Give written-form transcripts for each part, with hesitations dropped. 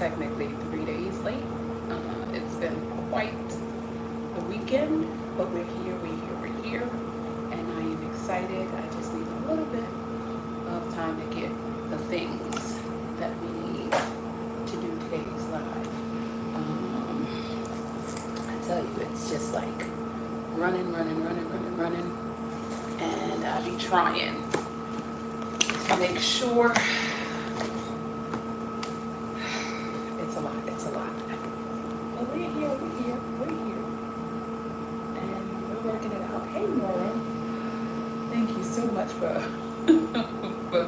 technically 3 days late. It's been quite the weekend, but we're here, and I am excited. I just need a little bit of time to get the things that we need to do today's live. I tell you, it's just like running, and I be trying to make sure. It's a lot. But we're here, and we're working it out. Hey, Nora, thank you so much for for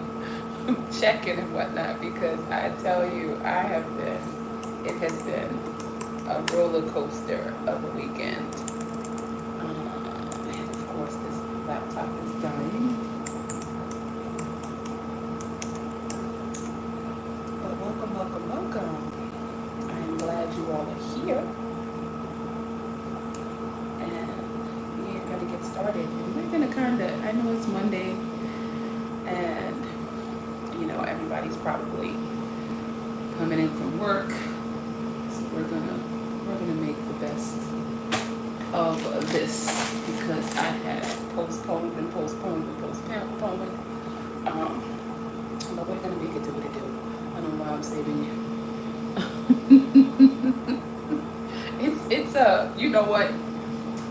checking and whatnot, because I tell you, it has been a roller coaster of a weekend. And of course, this laptop is dying. But welcome. I am glad you all are here. And we're going to get started. And we're going to I know it's Monday, and everybody's probably coming in from work. So we're gonna make the best of this, because I have postponed. But we're gonna make it do what it do. I don't know why I'm saving you. it's you know what?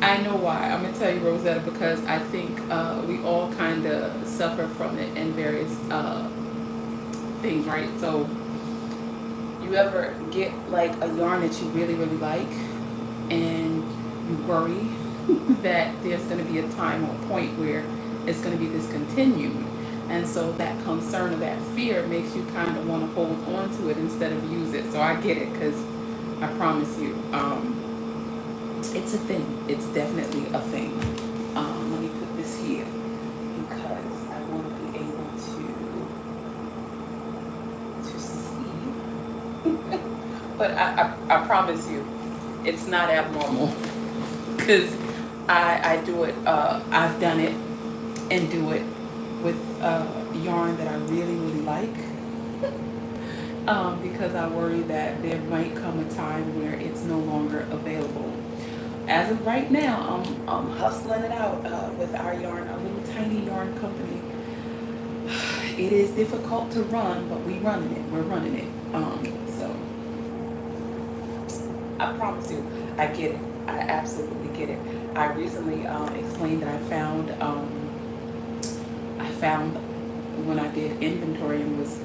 I know why. I'm gonna tell you, Rosetta, because I think we all kind of suffer from it in various things, right? So you ever get like a yarn that you really like, and you worry that there's going to be a time or a point where it's going to be discontinued, and so that concern or that fear makes you kind of want to hold on to it instead of use it. So I get it, because I promise you, it's a thing. It's definitely a thing. Let me put this here, because I want to be able to see. But I promise you, it's not abnormal, because I do it. I've done it and do it with yarn that I really like, because I worry that there might come a time where it's no longer available. As of right now, I'm hustling it out with our yarn, a little tiny yarn company. It is difficult to run, but we're running it. So I promise you, I get it. I absolutely get it. I recently explained that I found when I did inventory and was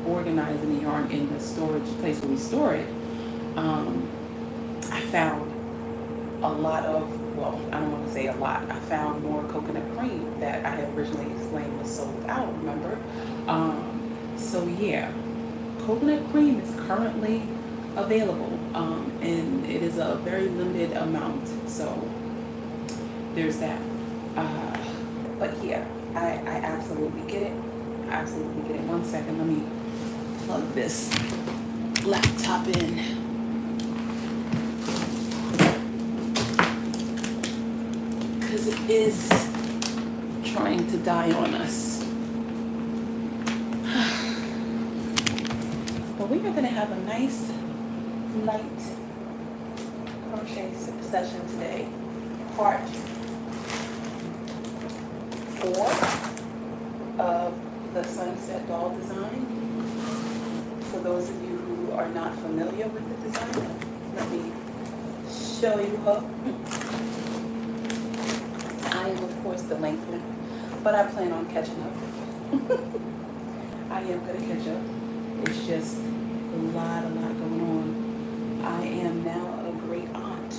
organizing the yarn in the storage place where we store it, I found a lot of, well, I don't want to say a lot, I found more coconut cream that I had originally explained was sold out, remember? So yeah, coconut cream is currently available, and it is a very limited amount, so there's that. But yeah, I absolutely get it. One second, let me plug this laptop in. Because it is trying to die on us. But we are going to have a nice light crochet session today. Part 4 of the sunset doll design. For those of you who are not familiar with the design, let me show you her. I am, of course, the lengthy, but I plan on catching up. I am going to catch up. It's just a lot going on. I am now a great aunt.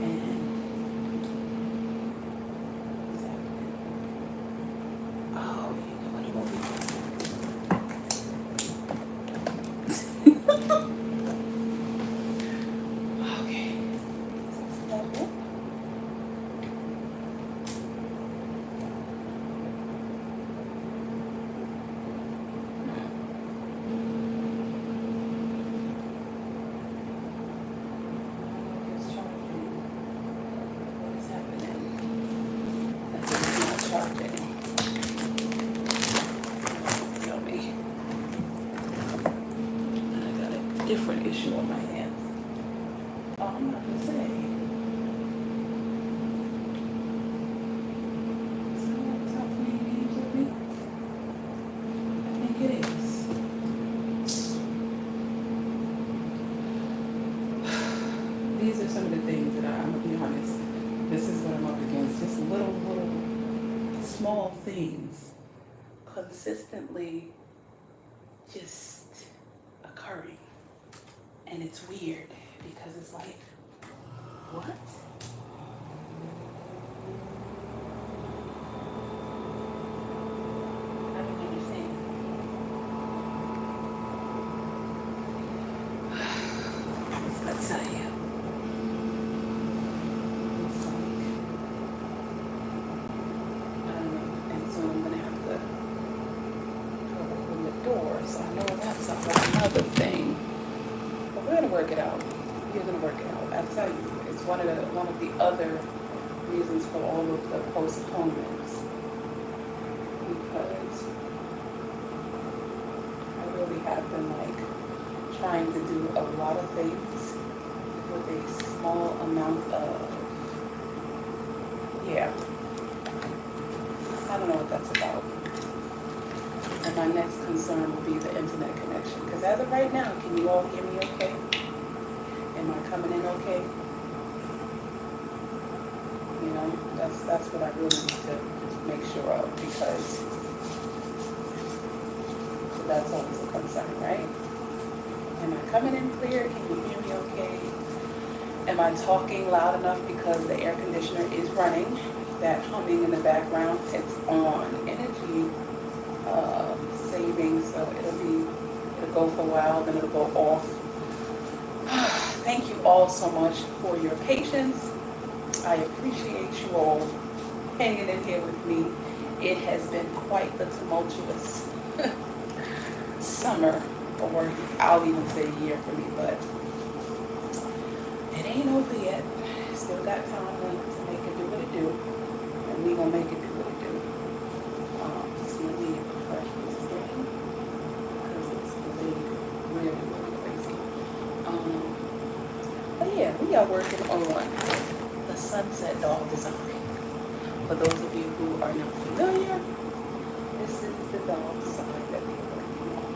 And oh, you know what, it won't be. Okay. different issue on my hands. Oh, I'm not gonna say. Is my laptop playing games with me? I think it is. These are some of the things that I'm gonna be honest. This is what I'm up against. Just little small things consistently just occurring. And it's weird because it's like, what? I don't understand. Let's tell you. It's like, I don't know. And so I'm gonna have to go open the door. So I know that's another thing. But we're gonna work it out. You're gonna work it out. I tell you, it's one of the other reasons for all of the postponements, because I really have been like trying to do a lot of things with a small amount of, yeah, I don't know what that's about. And my next concern will be the internet connection, because as of right now, can you all hear me okay? Am I coming in okay? You know, that's what I really need to make sure of, because that's always a concern, right? Am I coming in clear? Can you hear me okay? Am I talking loud enough because the air conditioner is running? That humming in the background, it's on energy saving, so it'll go for a while, then it'll go off. Thank you all so much for your patience. I appreciate you all hanging in here with me. It has been quite the tumultuous summer, or I'll even say year for me, but it ain't over yet. Still got time to make it do what it do, and we gonna make it do what it do. So let me refresh this screen, because it's really crazy. But yeah, we are working on the sunset doll design. For those of you who are not familiar, this is the doll design that we are working on.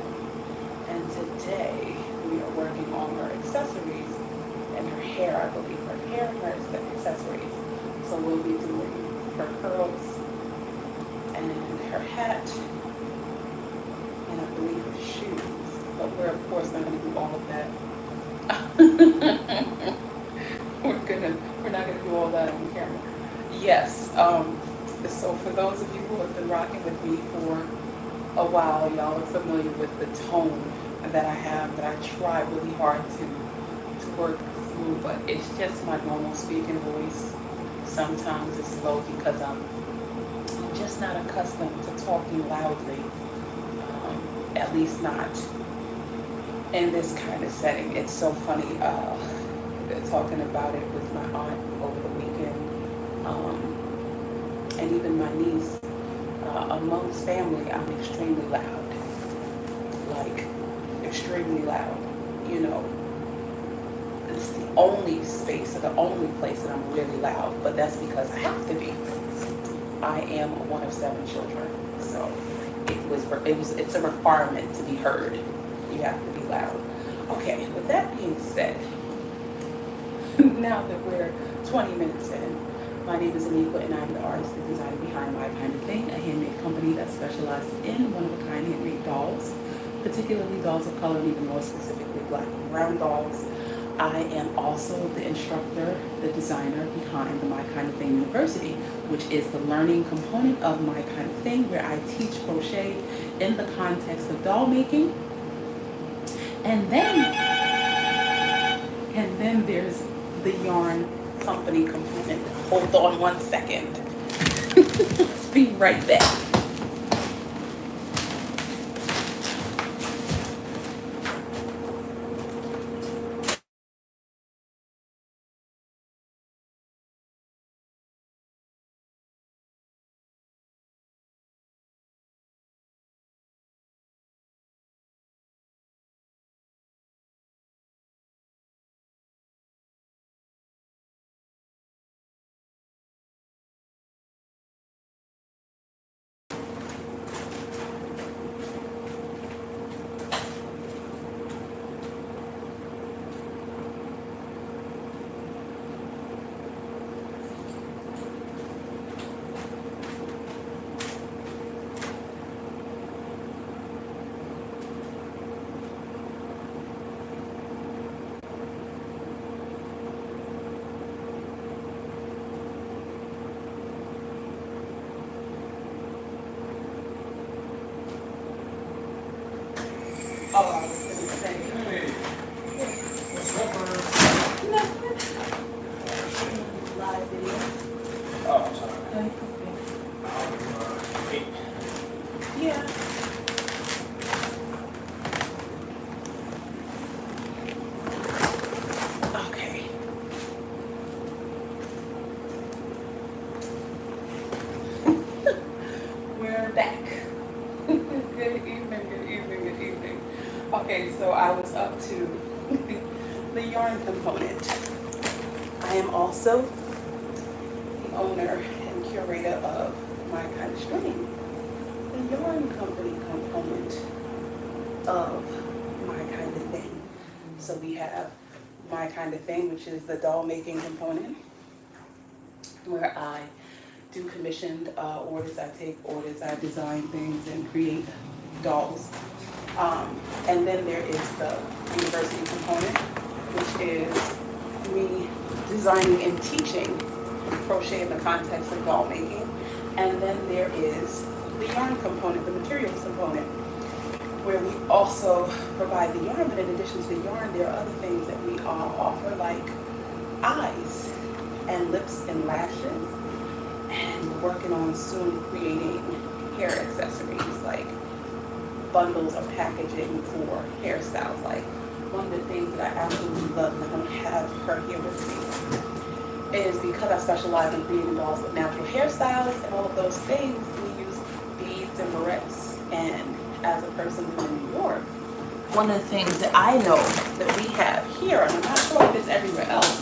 And today we are working on her accessories and her hair, I believe. Her hair and her accessories. So we'll be doing her curls and her hat and I believe her shoes. But we're of course not going to do all of that. We're not gonna do all that on camera. Yes. So for those of you who have been rocking with me for a while, y'all are familiar with the tone that I have, that I try really hard to work through, but it's just my normal speaking voice. Sometimes it's low because I'm just not accustomed to talking loudly, at least not in this kind of setting. It's so funny. Talking about it with my aunt over the weekend, and even my niece. Amongst family, I'm extremely loud, like extremely loud. You know, it's the only space or the only place that I'm really loud, but that's because I have to be. I am one of 7 children, so it's a requirement to be heard. You have to be loud. Okay, with that being said, now that we're 20 minutes in, my name is Anika and I'm the artist and designer behind My Kind of Thing, a handmade company that specializes in one-of-a-kind handmade dolls, particularly dolls of color and even more specifically black and brown dolls. I am also the instructor, the designer behind the My Kind of Thing University, which is the learning component of My Kind of Thing, where I teach crochet in the context of doll making. And then there's the yarn company component. Hold on one second. Be right back. Oh, I was going to say. Hey, what's up, bird? Live video. Oh, I'm sorry. Okay. Hey. Yeah. Okay. We're back. Good evening, good evening, good evening. Okay, so I was up to the yarn component. I am also the owner and curator of My Kind of String, the yarn company component of My Kind of Thing. So we have My Kind of Thing, which is the doll making component, where I do commissioned orders. I take orders, I design things and create dolls. And then there is the university component, which is me designing and teaching crochet in the context of doll making. And then there is the yarn component, the materials component, where we also provide the yarn, but in addition to the yarn, there are other things that we offer, like eyes and lips and lashes, and working on soon creating hair accessories, like bundles of packaging for hairstyles. Like one of the things that I absolutely love, and I don't have her here with me, is because I specialize in creating dolls with natural hairstyles and all of those things, we use beads and barrettes. And as a person from New York, one of the things that I know that we have here, and I'm not sure if it's everywhere else,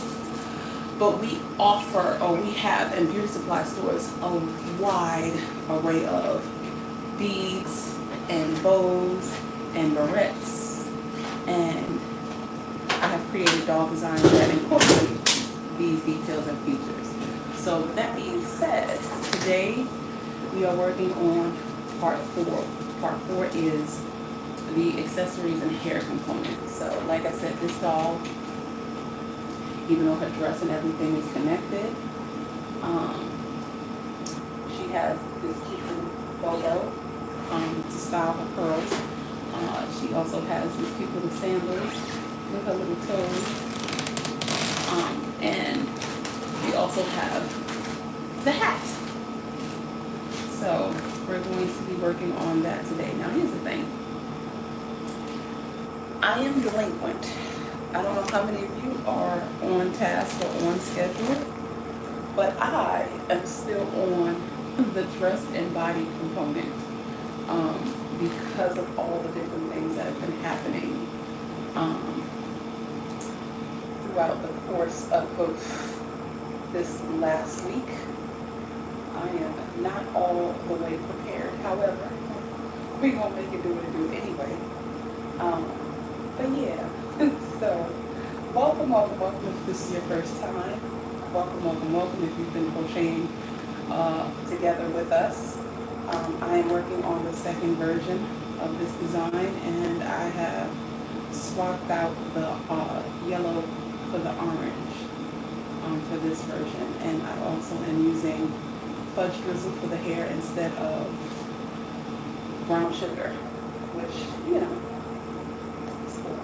but we offer, or we have in beauty supply stores, a wide array of beads and bows and barrettes. And I have created doll designs that incorporate these details and features. So with that being said, today we are working on part 4. Part 4 is the accessories and hair component. So like I said, this doll, even though her dress and everything is connected, she has this cute little bow to style her curls. She also has these cute little sandals with her little toes. And we also have the hat. So we're going to be working on that today. Now here's the thing. I am delinquent. I don't know how many of you are on task or on schedule, but I am still on the dress and body component because of all the different things that have been happening throughout the course of this last week. I am not all the way prepared. However, we're going to make it do what it do anyway. But yeah, so welcome, welcome, welcome if this is your first time. Welcome, welcome, welcome if you've been crocheting together with us. I am working on the second version of this design, and I have swapped out the yellow for the orange for this version. And I also am using fudge drizzle for the hair instead of brown sugar, which, you know, is cool.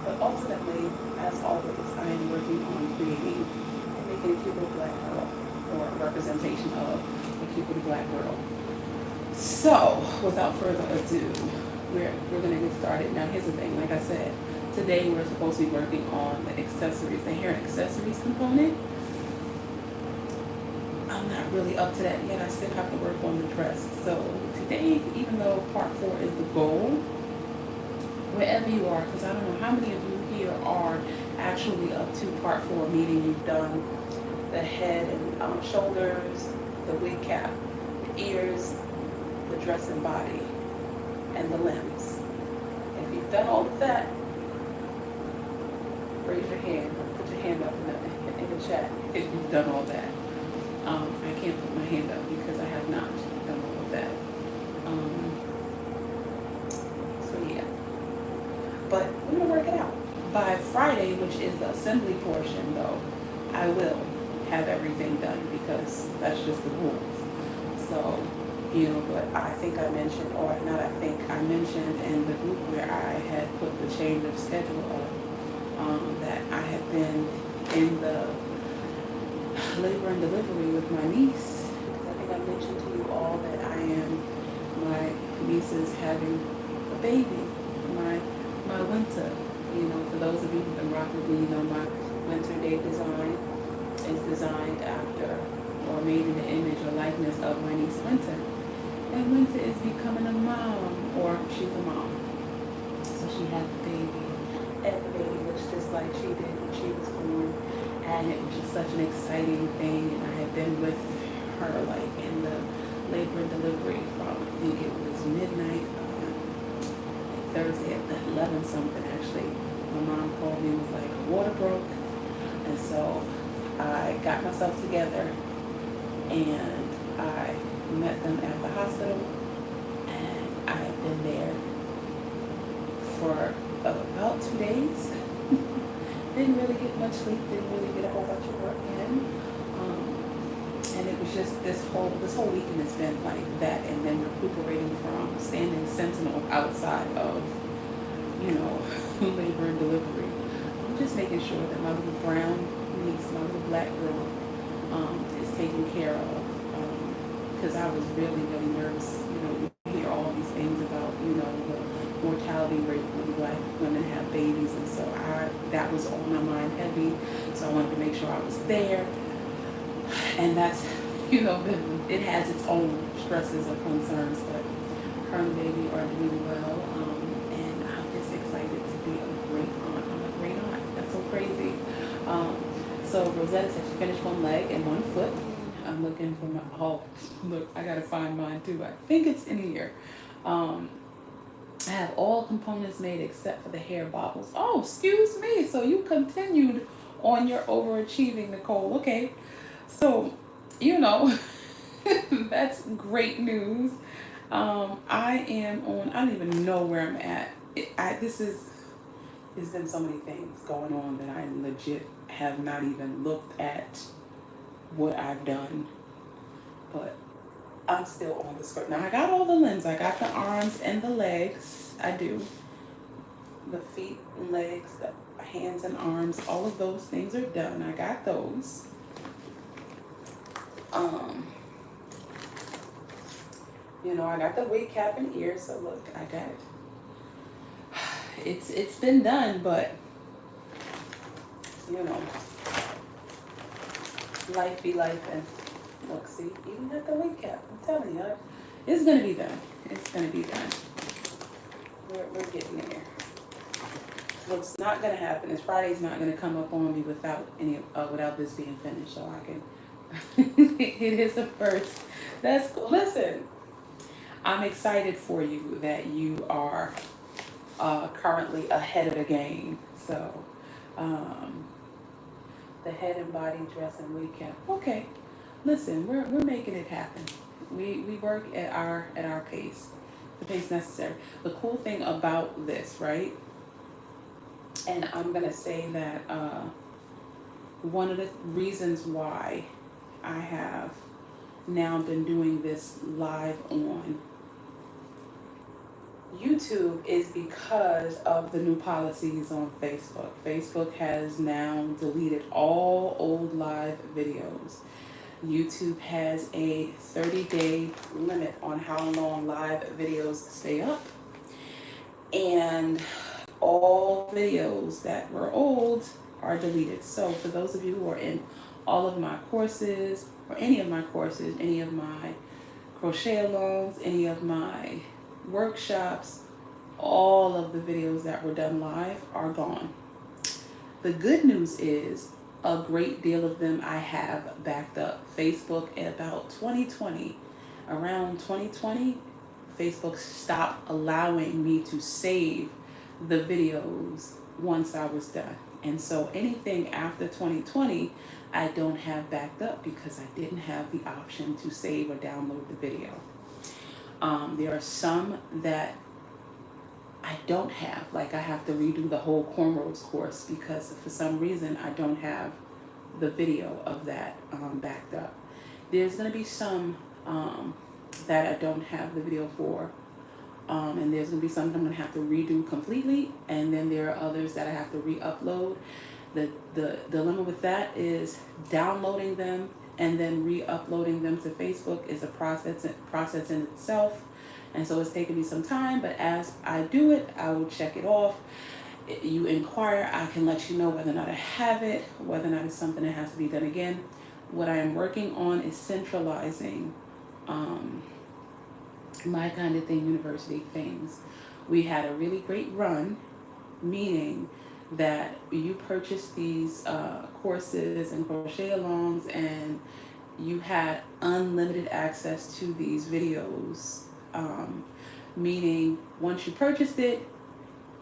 But ultimately, as always, I am working on creating and making a cute little black girl, or a representation of a cute little black girl. So, without further ado, we're going to get started. Now, here's the thing. Like I said, today we're supposed to be working on the accessories, the hair and accessories component. I'm not really up to that yet. I still have to work on the dress. So today, even though part 4 is the goal, wherever you are, because I don't know how many of you here are actually up to part 4, meaning you've done the head and shoulders, the wig cap, the ears, the dress and body, and the limbs. If you've done all of that, raise your hand, or put your hand up in the chat if you've done all that. I can't put my hand up because I have not done all of that. So yeah. But we're going to work it out. By Friday, which is the assembly portion though, I will have everything done because that's just the rules. So, you know, but I think I mentioned, or not I think, I mentioned in the group where I the change of schedule of that I have been in the labor and delivery with my niece. I think I mentioned to you all that my niece is having a baby, my winter. For those of you who've been rocking with me, my winter day design is designed after or made in the image or likeness of my niece Winter. And Winter is becoming a mom, or she's a mom. So she had the baby. And the baby looks just like she did when she was born. And it was just such an exciting thing. And I had been with her like in the labor and delivery from, I think it was midnight, Thursday at 11 something actually. My mom called me and was like, water broke. And so I got myself together and I met them at the hospital, and I have been there for about 2 days. Didn't really get much sleep, didn't really get a whole bunch of work in. And it was just this whole weekend has been like that, and then recuperating from standing sentinel outside of, labor and delivery. I'm just making sure that my little brown niece, my little black girl, is taken care of. Because I was really, really nervous. You hear all these things about, the mortality rate when black women have babies, and so that was on my mind heavy. So I wanted to make sure I was there. And that's, it has its own stresses or concerns, but her and the baby are doing well. And I'm just excited to be a great aunt. I'm a great aunt. That's so crazy. So Rosetta said she finished one leg and one foot. I'm looking for look, I gotta find mine too. I think it's in here. I have all components made except for the hair bobbles. Oh, excuse me. So you continued on your overachieving, Nicole. Okay. So, that's great news. I don't even know where I'm at. There's been so many things going on that I legit have not even looked at what I've done, but I'm still on the skirt. Now I got all the limbs. I got the arms and the legs. I do. The feet and legs, the hands and arms, all of those things are done. I got those. I got the wig cap and ears, so look, I got it. It's been done, but life be life, and look, see, even got the wig cap. I'm telling you, it's gonna be done. It's gonna be done. We're getting there. What's not gonna happen is Friday's not gonna come up on me without this being finished, so I can. It is a first. That's cool. Listen, I'm excited for you that you are currently ahead of the game. So, the head and body dress and wig cap. Okay, listen, we're making it happen. We work at our pace, the pace necessary. The cool thing about this, right? And I'm gonna say that one of the reasons why I have now been doing this live on YouTube is because of the new policies on Facebook. Facebook has now deleted all old live videos. YouTube has a 30-day limit on how long live videos stay up. And all videos that were old are deleted. So for those of you who are in all of my courses, or any of my courses, any of my crochet alongs, any of my workshops, all of the videos that were done live are gone. The good news is a great deal of them I have backed up. Facebook in about 2020, around 2020, Facebook stopped allowing me to save the videos once I was done. And so anything after 2020, I don't have backed up because I didn't have the option to save or download the video. There are some that I don't have, like I have to redo the whole cornrows course because for some reason I don't have the video of that backed up. There's going to be some that I don't have the video for. And there's going to be some I'm going to have to redo completely, and then there are others that I have to re-upload. The dilemma with that is downloading them and then re-uploading them to Facebook is a process in itself, and so it's taken me some time. But as I do it, I will check it off. You inquire, I can let you know whether or not I have it, whether or not it's something that has to be done again. What I am working on is centralizing my kind of thing, university things. We had a really great run, meaning that you purchased these courses and crochet alongs, and you had unlimited access to these videos. Meaning, once you purchased it,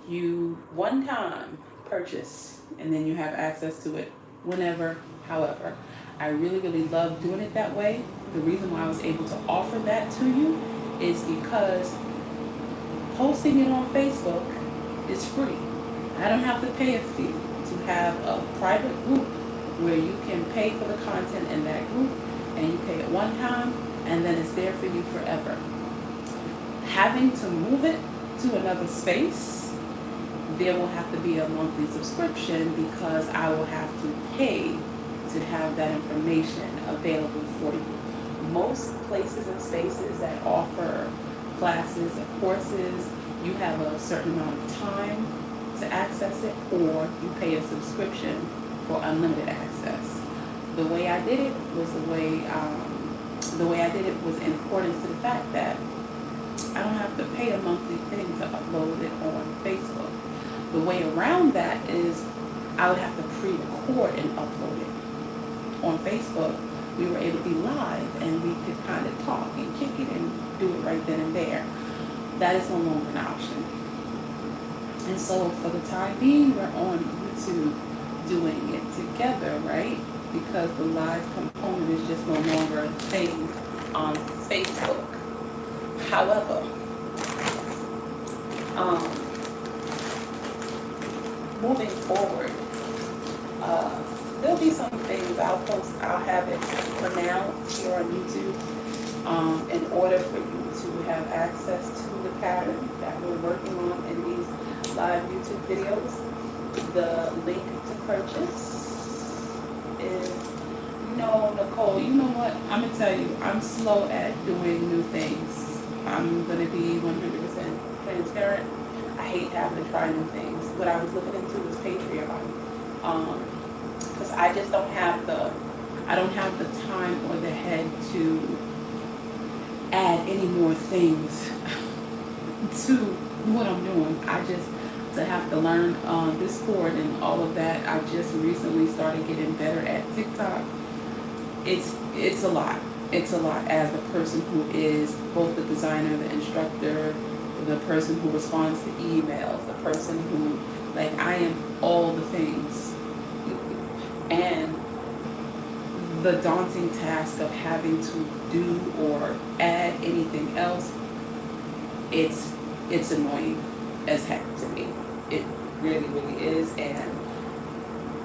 you one time purchase, and then you have access to it whenever, however. I really, really love doing it that way. The reason why I was able to offer that to you is because posting it on Facebook is free. I don't have to pay a fee to have a private group where you can pay for the content in that group, and you pay it one time and then it's there for you forever. Having to move it to another space, there will have to be a monthly subscription because I will have to pay to have that information available for you. Most places and spaces that offer classes or courses, you have a certain amount of time to access it, or you pay a subscription for unlimited access. The way I did it was in accordance to the fact that I don't have to pay a monthly thing to upload it on Facebook. The way around that is I would have to pre-record and upload it. On Facebook, we were able to be live and we could kind of talk and kick it and do it right then and there. That is no longer an option. And so for the time being, we're on YouTube doing it together, right? Because the live component is just no longer a thing on Facebook. However, moving forward, there'll be some things I'll post. I'll have it for now here on YouTube. In order for you to have access to the pattern that we're working on in these live YouTube videos, the link to purchase is, no, Nicole, you know what? I'm going to tell you, I'm slow at doing new things. I'm going to be 100% transparent. I hate having to try new things. What I was looking into was Patreon. Because I just don't have the time or the head to add any more things to what I'm doing. To have to learn Discord and all of that. I just recently started getting better at TikTok. It's a lot. It's a lot as the person who is both the designer, the instructor, the person who responds to emails, the person who, I am all the things. And the daunting task of having to do or add anything else, it's annoying as heck to me. It really, really is. And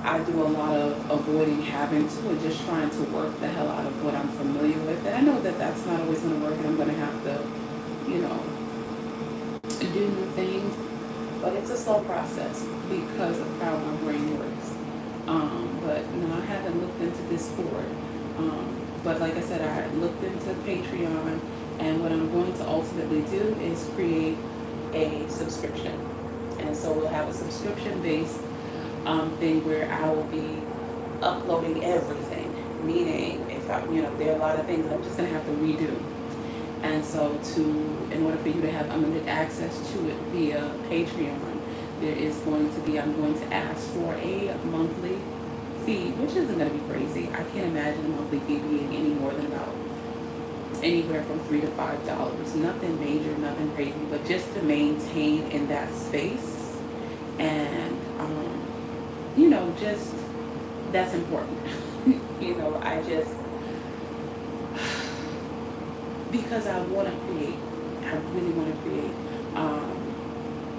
I do a lot of avoiding having to and just trying to work the hell out of what I'm familiar with. And I know that that's not always going to work and I'm going to have to, do new things. But it's a slow process because of how my brain works. But no, I haven't looked into Discord. But like I said, I looked into Patreon, and what I'm going to ultimately do is create a subscription. And so we'll have a subscription-based thing where I will be uploading everything. Meaning, if there are a lot of things that I'm just gonna have to redo. And so in order for you to have unlimited access to it via Patreon, I'm going to ask for a monthly fee, which isn't going to be crazy. I can't imagine a monthly fee being any more than about anywhere from $3 to $5. Nothing major, nothing crazy, but just to maintain in that space. And, just, that's important. Because I want to create. I really want to create.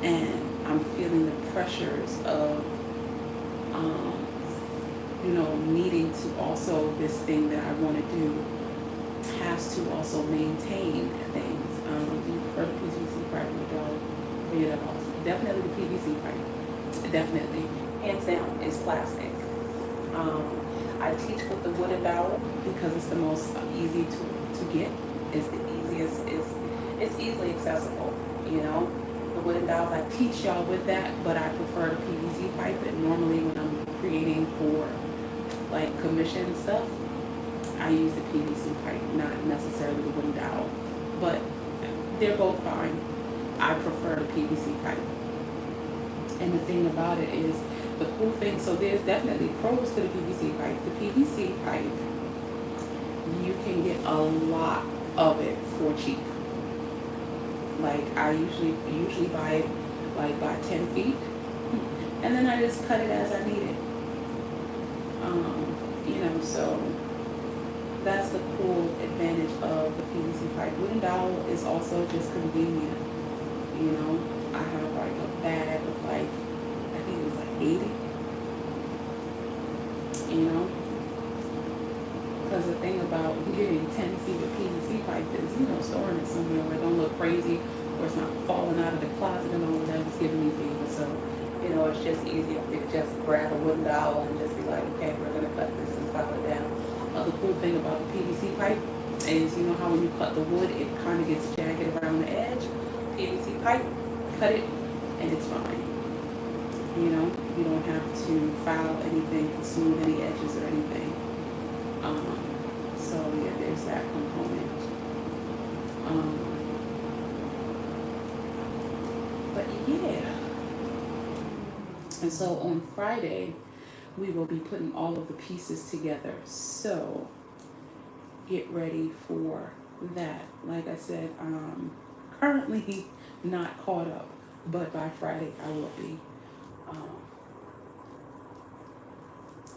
And I'm feeling the pressures of, needing to also, this thing that I want to do has to also maintain things. Do you prefer the PVC pipe or the yeah, definitely the PVC pipe. Definitely. Hands down, it's plastic. I teach with the wooden dowel because it's the most easy to get. It's the easiest. It's easily accessible. You know, the wooden dowels. I teach y'all with that, but I prefer the PVC pipe. And normally when I'm creating for like commission stuff, I use the PVC pipe, not necessarily the wooden dowel. But they're both fine. I prefer the PVC pipe. And the thing about it is, the cool thing, so there's definitely pros to the PVC pipe. The PVC pipe, you can get a lot of it for cheap. Like I usually buy it like by 10 feet, and then I just cut it as I need it. So that's the cool advantage of the PVC pipe. Wooden dowel is also just convenient. I have like a bag of like, I think it was like 80. Because the thing about getting 10 feet of PVC pipe is, storing it somewhere where it don't look crazy or it's not falling out of the closet and all of that is giving me fever. So, it's just easier to just grab a wooden dowel and just be like, okay, we're going to cut this and file it down. The cool thing about the PVC pipe is, how when you cut the wood, it kind of gets jagged around the edge. PVC pipe, cut it, and it's fine. You don't have to file anything to smooth any edges or anything. So yeah, there's that component. But yeah. And so on Friday, we will be putting all of the pieces together. So get ready for that. Like I said, currently not caught up, but by Friday I will be.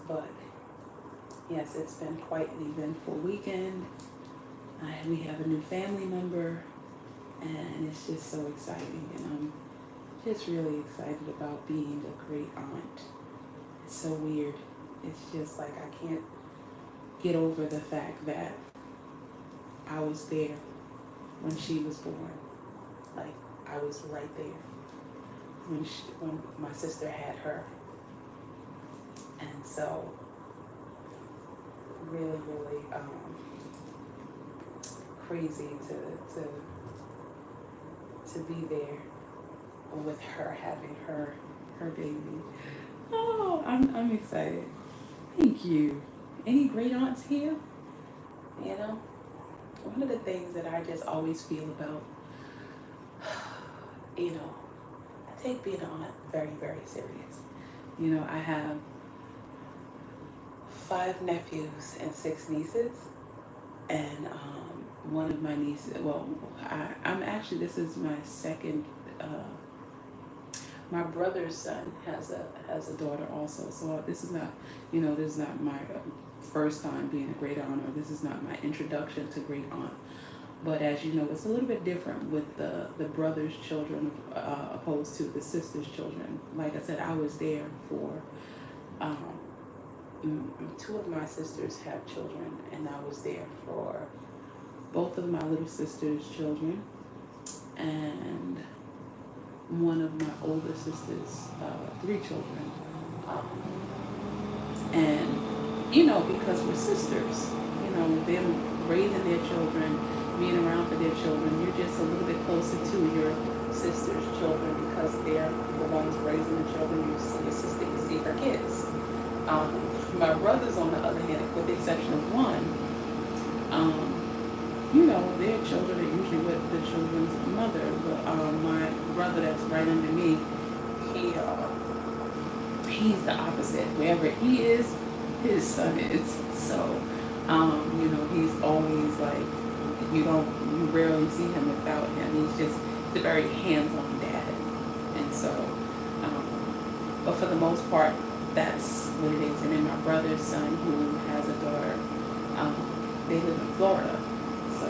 But yes, it's been quite an eventful weekend. We have a new family member, and it's just so exciting. And I'm just really excited about being a great aunt. It's so weird. It's just like I can't get over the fact that I was there when she was born. Like I was right there when my sister had her. And so really crazy to be there with her having her baby. Oh, I'm excited. Thank you. Any great aunts here? One of the things that I just always feel about, I take being an aunt very, very serious. I have 5 nephews and 6 nieces, and one of my nieces, well, I'm actually, this is my second, my brother's son has a daughter also, so this is not, this is not my first time being a great aunt, or this is not my introduction to great aunt. But as you know, it's a little bit different with the brother's children opposed to the sister's children. Like I said, I was there for 2 of my sisters have children, and I was there for both of my little sister's children and one of my older sister's 3 children. And because we're sisters, them raising their children, being around for their children, you're just a little bit closer to your sister's children because they're the ones raising the children. You see your sister, you see her kids. My brothers, on the other hand, with the exception of one, their children are usually with the children's mother. But my brother that's right under me, he's the opposite. Wherever he is, his son is. So, he's always like, you rarely see him without him. He's a very hands-on dad. And so, but for the most part, that's what it is. And then my brother's son, who has a daughter, they live in Florida. So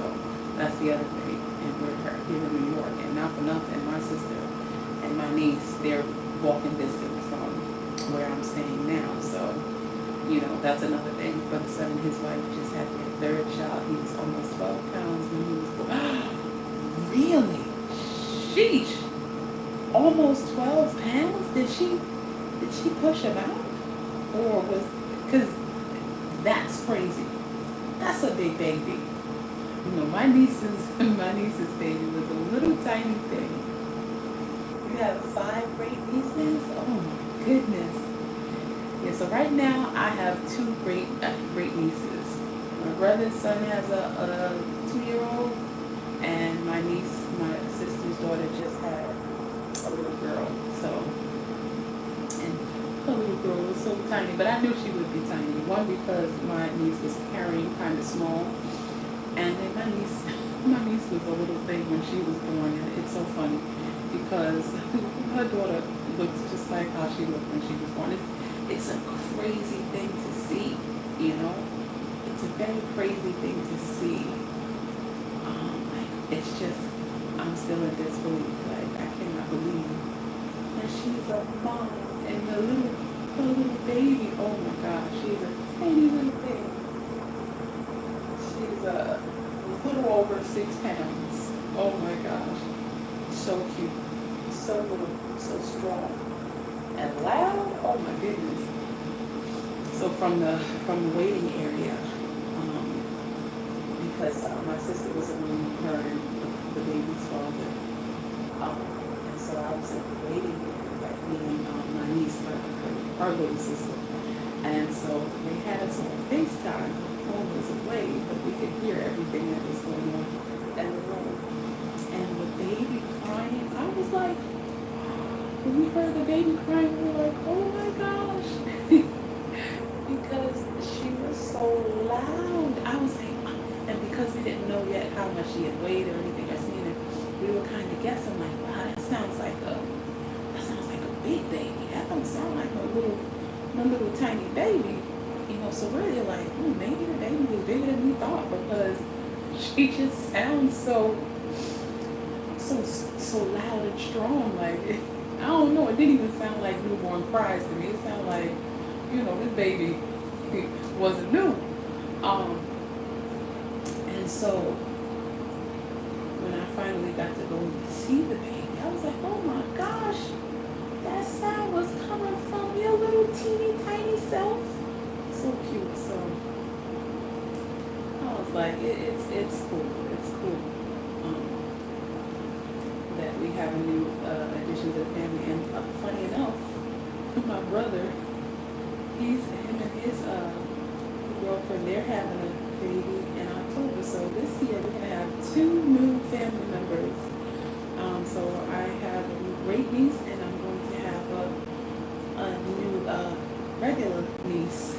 that's the other thing. And we're here in New York. And not for nothing, my sister and my niece, they're walking distance from where I'm staying now. So, that's another thing. Brother son and his wife just had their 3rd child. He was almost 12 pounds when he was born. Really? Sheesh. Almost 12 pounds? Did she push him out? Or was, because that's crazy. That's a big baby. You know, my niece's my niece's baby was a little tiny thing. You have 5 great nieces? Oh my goodness. Yeah, so right now I have 2 great nieces. My brother's son has a 2-year-old, and my niece, my sister's daughter, just had a little girl. So, and her little girl was so tiny, but I knew she would be tiny. One, because my niece was carrying kind of small, and then my niece was a little thing when she was born, and it's so funny because her daughter looks just like how she looked when she was born. It's a crazy thing to see, you know. It's a very crazy thing to see. It's just, I'm still in disbelief. Like, I cannot believe that she's a mom, and her little baby. Oh my gosh, she's a tiny little thing. She's a little over 6 pounds. Oh my gosh, so cute, so little, so strong, and loud. Oh my goodness. So from the waiting area, because my sister was in the room, her and the baby's father, and so I was in the waiting area, like me and my niece, her little sister, and so they had us on FaceTime. The phone was away, but we could hear everything that was going on in the room. And the baby crying, I was like, when we heard the baby crying, we were like, oh my gosh. Because she was so loud. I was like, and because we didn't know yet how much she had weighed or anything or seen it, we were kind of guessing like, wow, that sounds like a big baby. That don't sound like no little tiny baby. You know, so we're like, maybe the baby was bigger than we thought, because she just sounds so loud and strong. Like, I don't know, it didn't even sound like newborn cries to me. It sounded like, this baby wasn't new. And so when I finally got to go see the baby, I was like, oh my gosh, that sound was coming from your little teeny tiny self. So cute. So I was like, it's cool. It's cool that we have a new addition to the family. And funny enough, my brother, him and his girlfriend, they're having a baby in October. So this year we're gonna have 2 new family members. So I have a new great niece, and I'm going to have a new regular niece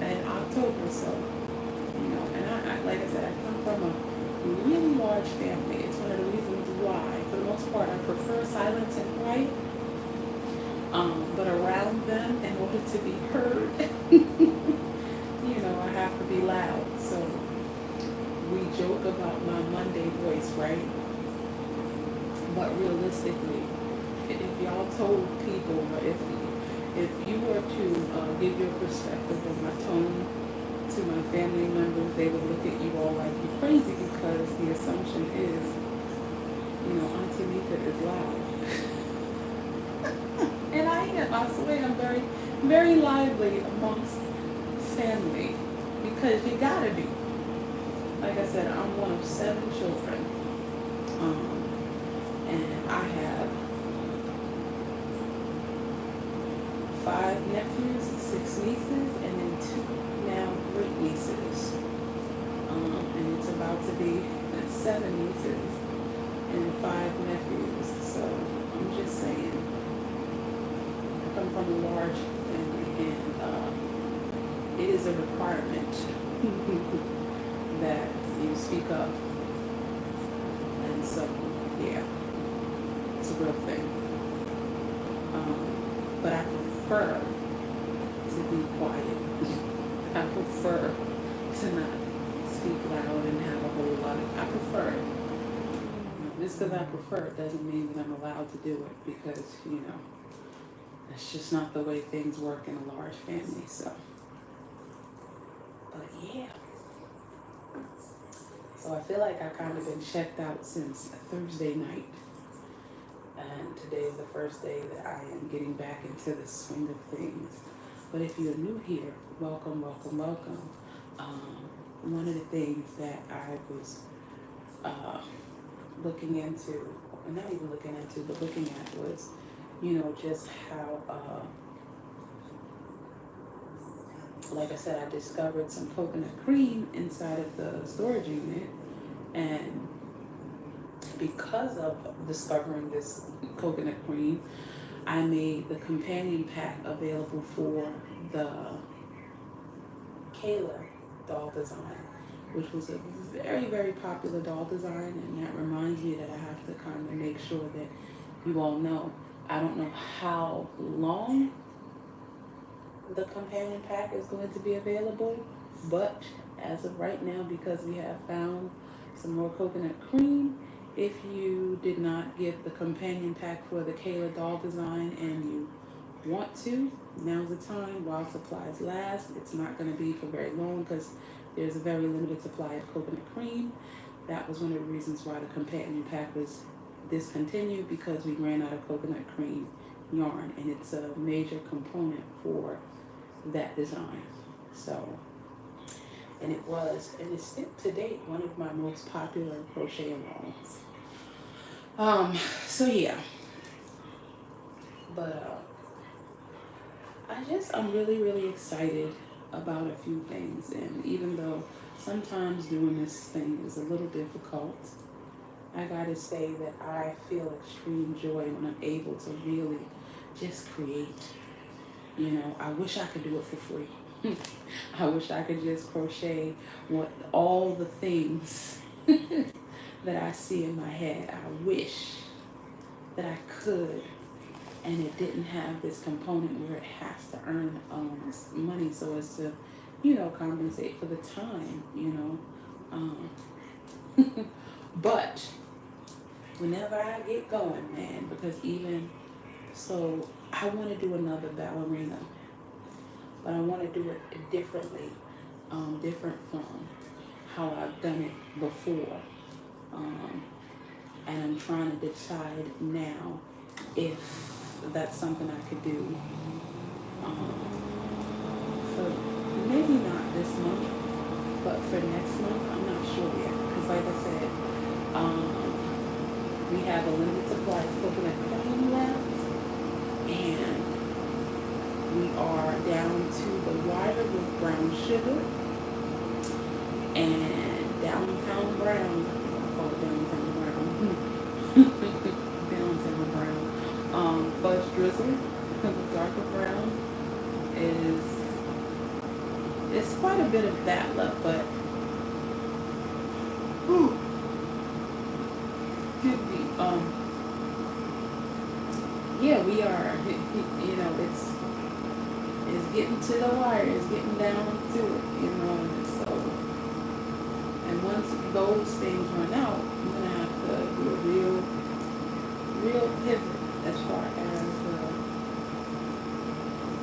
in October. So, and I like I said, I come from a really large family. It's one of the reasons why, for the most part, I prefer silence and quiet. But around them, in order to be heard, I have to be loud. So we joke about my Monday voice, right? But realistically, if y'all told people, or if you were to give your perspective of my tone to my family members, they would look at you all like you're crazy, because the assumption is, Auntie Mika is loud. And I am. I swear, I'm very, very lively amongst family, because you gotta be. Like I said, I'm one of 7 children, and I have 5 nephews, 6 nieces, and then 2 now great nieces. And it's about to be 7 nieces and 5 nephews. So I'm just saying, I come from a large family, and it is a requirement that you speak up. And so, yeah, it's a real thing. But I prefer to be quiet. I prefer to not speak loud and have a whole lot of, I prefer it. Just because I prefer it doesn't mean that I'm allowed to do it, because, that's just not the way things work in a large family. So, but yeah. So I feel like I kind of been checked out since Thursday night. And today is the first day that I am getting back into the swing of things. But if you're new here, welcome, welcome, welcome. One of the things that I was uh, looking into, or not even looking into, but looking at was, just how, like I said, I discovered some coconut cream inside of the storage unit. And because of discovering this coconut cream, I made the companion pack available for the Kayla doll design, which was a very, very popular doll design. And that reminds me that I have to kind of make sure that you all know. I don't know how long the companion pack is going to be available, but as of right now, because we have found some more coconut cream, if you did not get the companion pack for the Kayla doll design and you want to, now's the time while supplies last. It's not going to be for very long because there's a very limited supply of coconut cream. That was one of the reasons why the companion pack was discontinued, because we ran out of coconut cream yarn, and it's a major component for that design. So, and it's still to date one of my most popular crochet alongs. So yeah, but I'm really, really excited about a few things. And even though sometimes doing this thing is a little difficult, I gotta say that I feel extreme joy when I'm able to really just create. I wish I could do it for free. I wish I could just crochet all the things that I see in my head. I wish that I could, and it didn't have this component where it has to earn money so as to, compensate for the time, But whenever I get going, man, because even so, I want to do another ballerina, but I want to do it differently, different from how I've done it before. And I'm trying to decide now if that's something I could do for maybe not this month, but for next month. I'm not sure yet, because like I said, we have a limited supply of coconut cream left, and we are down to the wire with brown sugar and downtown brown. I call it downtown brown. Downtown brown. Fudge drizzle, the darker brown, it's quite a bit of that left, but excuse me. Yeah, we are. It's getting to the wire. It's getting down to it. And so, and once those things run out, I'm gonna have to do a real pivot as far as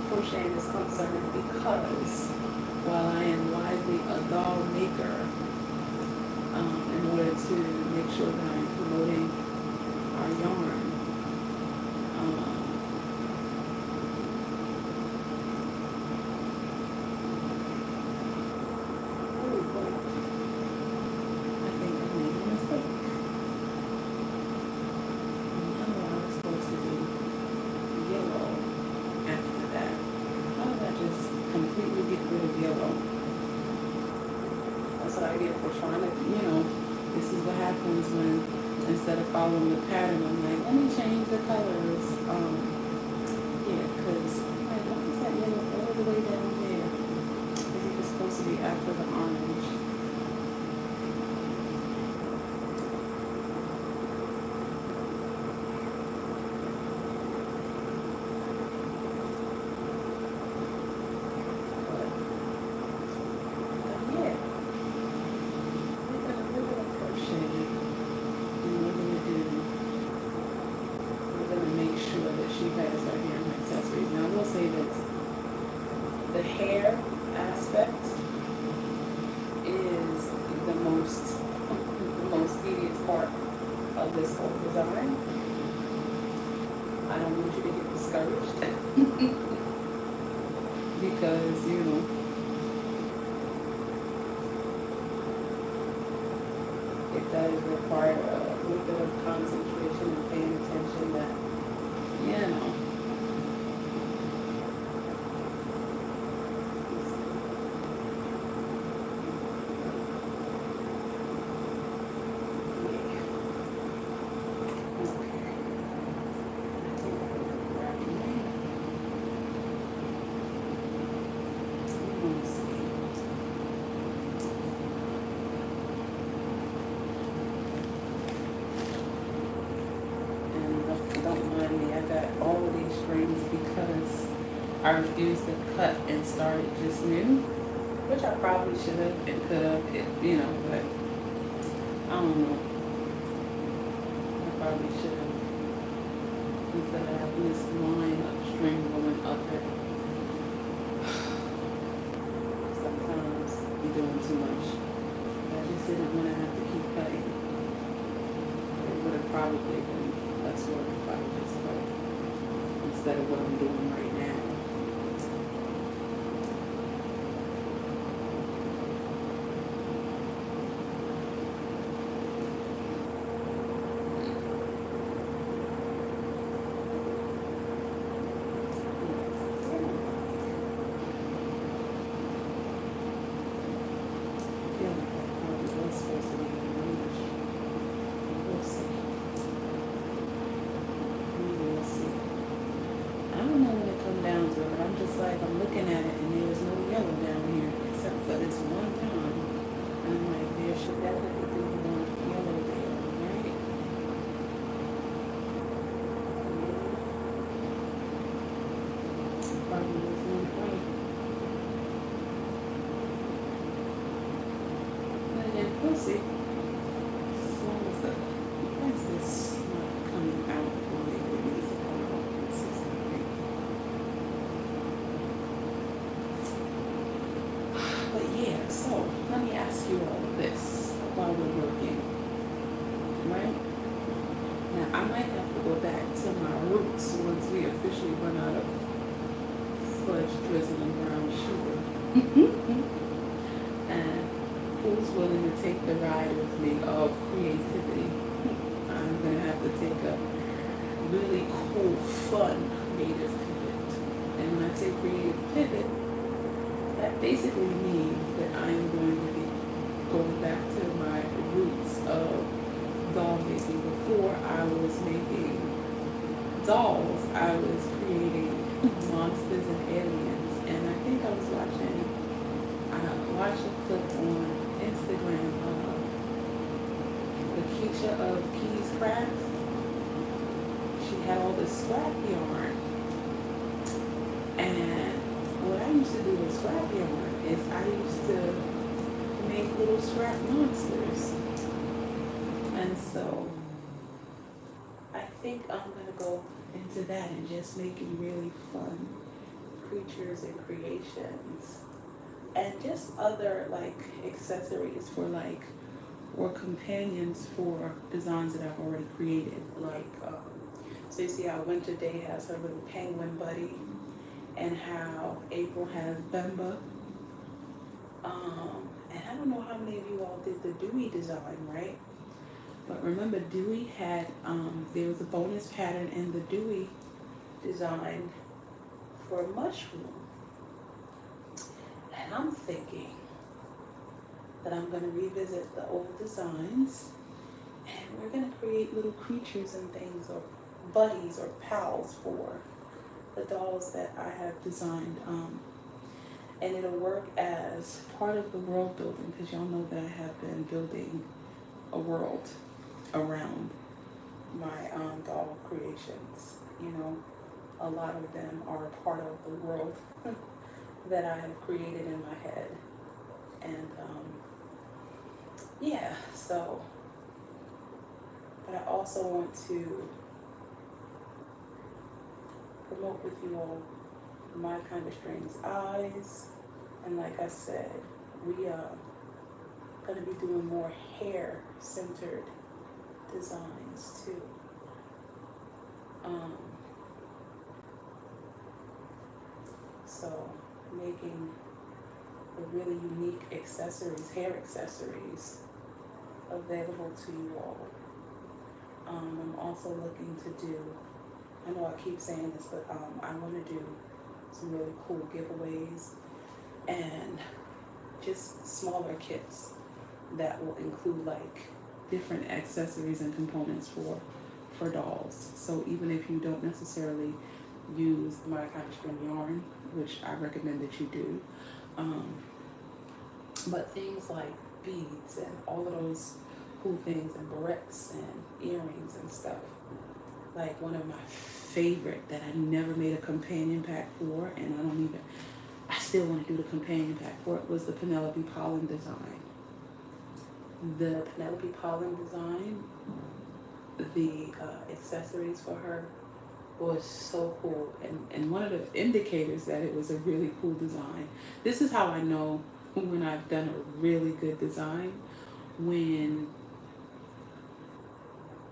crocheting is concerned, because while I am widely a doll maker, in order to make sure that I'm promoting our yarn, I think I made a mistake. I know I was supposed to do yellow after that. How did I just completely get rid of yellow? That's what I get for trying to, this is what happens when, instead of following the pattern, I'm like, let me change the colors. Yeah, because, like, why is that yellow all the way down there? Because it was supposed to be after the orange. Sure that discouraged because, you know, it does require a little bit of concentration and paying attention that, you know. Don't mind me, I got all of these strings because I refused to cut and started just new, which I probably should have and could have, you know, but I don't know. I probably should have, instead of having this line of string going up it. Sometimes you're doing too much. I just didn't want to have to keep cutting. It would have probably been less work if I just cut instead of what I'm doing right now. I feel like that probably was supposed to be much. We'll see. We'll see. I don't know when it comes down to it. I'm just like, I'm looking at it and there's no yellow down here except for this one time. And I'm like, there should definitely be one yellow there, right? Probably was one point. But again, we'll see. As long as why is this not coming out the way it needs to come out consistently? But yeah, so let me ask you all this while we're working, right? Now I might have to go back to my roots once we officially run out of fudge, drizzle, and brown sugar. And who's willing to take the ride with me of creativity? I'm gonna have to take a really cool, fun, creative pivot. And when I say creative pivot, that basically means that I am going to be going back to my roots of doll making. Before I was making dolls, I was creating monsters and aliens. And I think I watched a clip on Instagram of Lakeisha of Keys Crafts. She had all this scrap yarn. And what I used to do with scrap yarn is I used to make little scrap monsters. And so I think I'm going to go into that and just making really fun creatures and creations. And just other like accessories for like, or companions for designs that I've already created. Like, so you see how Winter Day has her little penguin buddy, and how April has Bemba. And I don't know how many of you all did the Dewey design, right? But remember, Dewey had, there was a bonus pattern in the Dewey design for mushroom. And I'm thinking that I'm going to revisit the old designs and we're going to create little creatures and things, or buddies or pals for the dolls that I have designed. And it'll work as part of the world building, because y'all know that I have been building a world around my doll creations. You know, a lot of them are part of the world that I have created in my head. And yeah, so, but I also want to promote with you all my kind of strings eyes. And like I said, we are going to be doing more hair centered designs too. also making the really unique accessories, hair accessories, available to you all. I'm also looking to do, I know I keep saying this, but I want to do some really cool giveaways and just smaller kits that will include like different accessories and components for dolls. So even if you don't necessarily use my kind of string yarn, which I recommend that you do, but things like beads and all of those cool things and barrettes and earrings and stuff. Like one of my favorite that I never made a companion pack for, and I still want to do the companion pack for it, was the Penelope Pollen design. The Penelope Pollen design, the accessories for her was so cool. And one of the indicators that it was a really cool design, this is how I know when I've done a really good design, when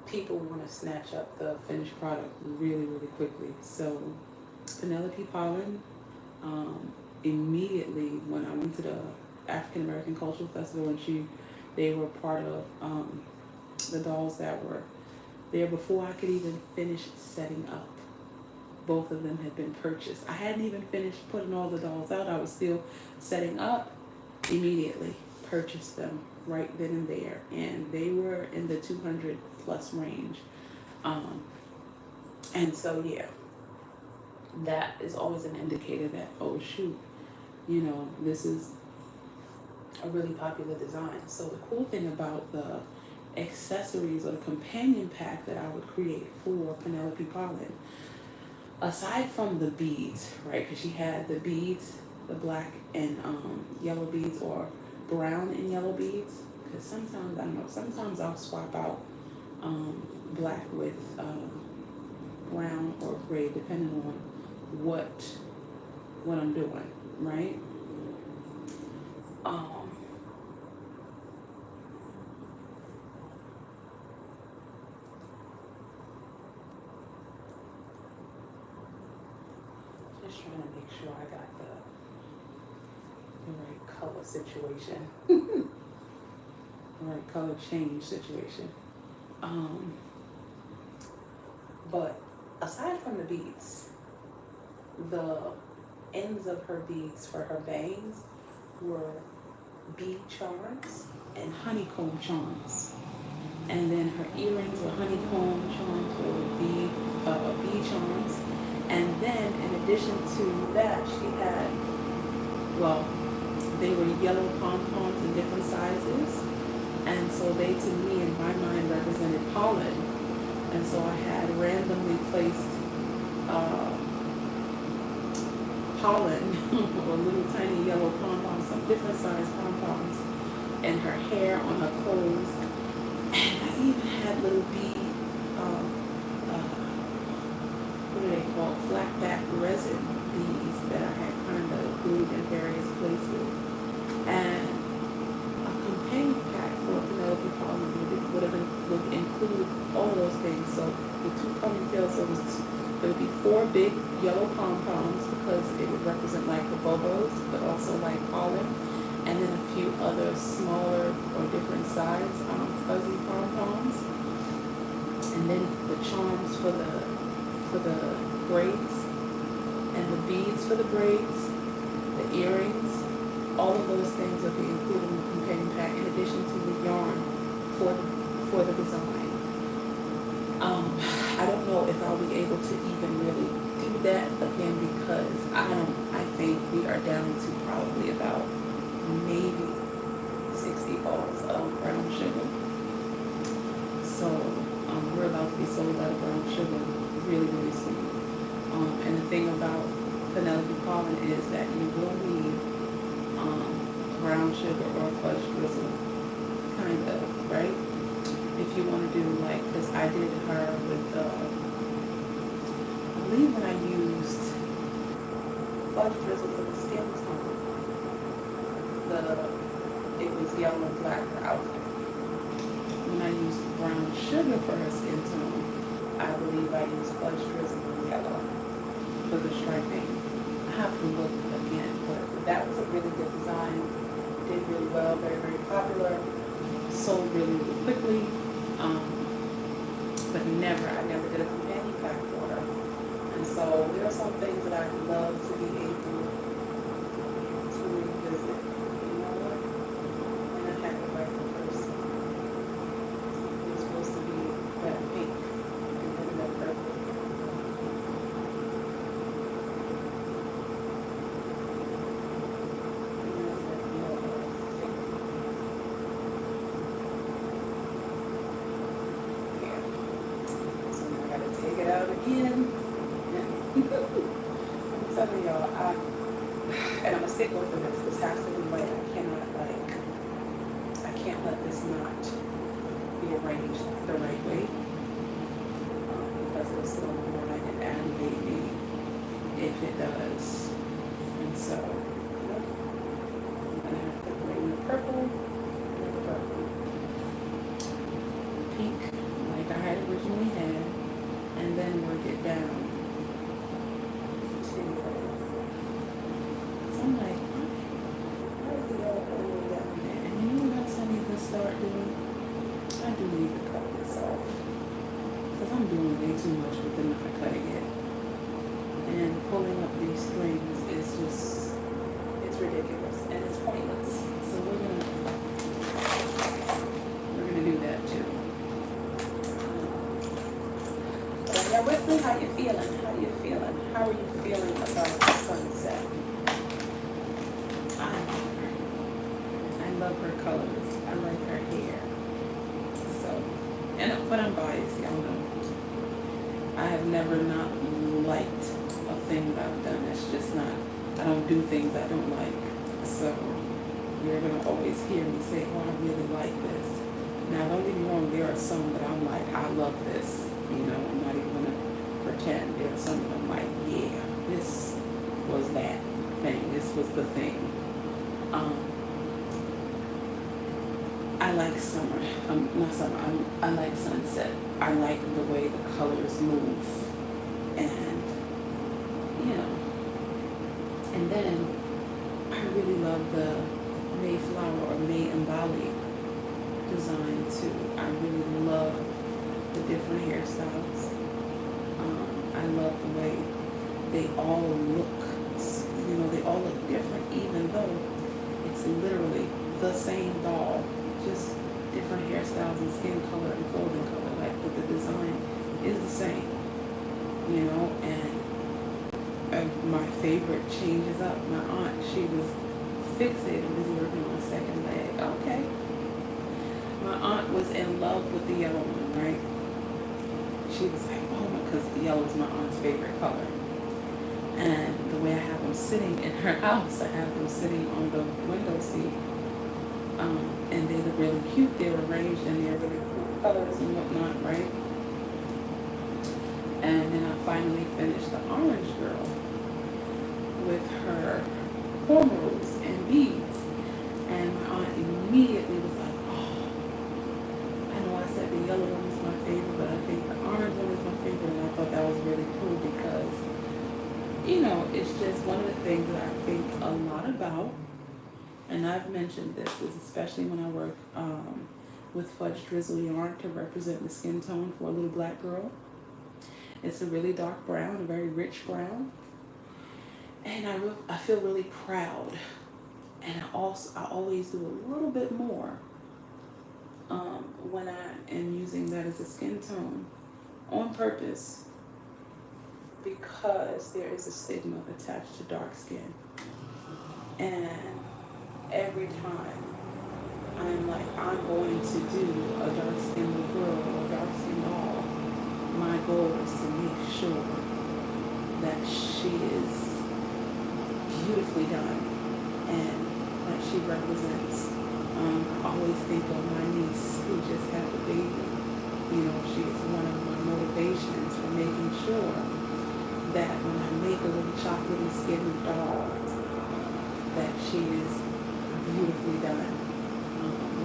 people want to snatch up the finished product really, really quickly. So Penelope Pollen, immediately when I went to the African American Cultural Festival and they were part of the dolls that were there before I could even finish setting up. Both of them had been purchased. I hadn't even finished putting all the dolls out. I was still setting up. Immediately purchased them right then and there, and they were in the 200 plus range. And so yeah, that is always an indicator that, oh shoot, this is a really popular design. So the cool thing about the accessories or the companion pack that I would create for Penelope Pollen, aside from the beads, right? Because she had the beads, the black and yellow beads, or brown and yellow beads. Because sometimes, I don't know, sometimes I'll swap out black with brown or gray, depending on what I'm doing, right? Just trying to make sure I got the right color situation, the right color change situation. But aside from the beads, the ends of her beads for her bangs were bead charms and honeycomb charms. And then her earrings were honeycomb charms or bead charms. And then in addition to that, she had, they were yellow pom-poms in different sizes. And so they, to me, in my mind, represented pollen. And so I had randomly placed pollen or little tiny yellow pom-poms, some different size pom-poms, and her hair on her clothes. And I even had little bead, what are they called? Flat back resin beads that I had kind of glued in various places. And a companion pack for Penelope Pollen would include all those things. So the two ponytails, there would be 4 big yellow pom-poms because it would represent like the bobos, but also like pollen. And then a few other smaller or different size fuzzy pom-poms. And then the charms for the braids and the beads for the braids, the earrings, all of those things will be included in the companion pack in addition to the yarn for the design. I don't know if I'll be able to even really do that again because I think we are down to probably about maybe 60 balls of brown sugar. So we're about to be sold out of brown sugar really, really soon. And the thing about Penelope Pollen is that you will need brown sugar or fudge drizzle, kind of, right? If you want to do like, because I did her with, I believe when I used fudge drizzle for the skin tone, it was yellow and black for outfit. When I used brown sugar for her skin tone, I believe I used fudge drizzle and yellow for the striping. I have to look again, but that was a really good design. Did really well, very, very popular. Sold really, really quickly. Um, but I never did a companion pack for her. And so there are some things that I'd love to be able to revisit. You know what? And I had the right one first. It was supposed to be that pink and then that purple. And then that yellow pink. Yeah. So now I gotta take it out again. I'm telling y'all, and I'm gonna stick with this. This has to be white. I can't let this not be arranged the right way, because it'll still more like an aggravate me if it does. And so, I'm gonna have to bring the purple and the purple, pink like I had originally had, and then work it down. So I'm like, how is the yellow all the way down there? And you know what else I need to start doing? I do need to cut this off. Because I'm doing way too much with the not cutting it. And pulling up these strings is just, it's ridiculous. And it's pointless. So we're gonna do that too. So now with me, how you feeling? How you feeling? How are you feeling about the sunset? I love her colors. I like her hair. So, but I'm biased, y'all know. I have never not liked a thing that I've done. It's just not, I don't do things I don't like. So, you're gonna always hear me say, oh, I really like this. Now, don't get me wrong, there are some that I'm like, I love this. You know, I'm not even gonna pretend. There are some that I'm like, yeah, this was that thing. This was the thing. I like summer. Not summer. I like sunset. I like the way the colors move, and you know. And then I really love the Mayflower or May and Bali design too. I really love the different hairstyles. I love the way they all look. You know, they all look different, even though it's literally the same doll, just different hairstyles and skin color and clothing color. Like, but the design is the same. You know, and my favorite changes up. My aunt, she was fixated, busy working on a second leg. Okay. My aunt was in love with the yellow one, right? She was like, oh my, because the yellow is my aunt's favorite color. And the way I have them sitting in her house, I have them sitting on the window seat. And they look really cute. They're arranged in their really cool colors and whatnot, right? And then I finally finished the orange girl with her cornrows and beads. And my aunt immediately was like, oh, I know I said the yellow one was my favorite, but I think the orange one is my favorite. And I thought that was really cool because, you know, it's just one of the things that I think a lot about. And I've mentioned this, is especially when I work with fudge drizzle yarn to represent the skin tone for a little black girl. It's a really dark brown, a very rich brown. And I feel really proud. And I always do a little bit more when I am using that as a skin tone on purpose, because there is a stigma attached to dark skin. And every time I'm like, I'm going to do a dark-skinned girl or a dark-skinned doll, my goal is to make sure that she is beautifully done and that she represents. I always think of my niece who just had a baby. You know, she is one of my motivations for making sure that when I make a little chocolatey skinned doll, that she is beautifully done.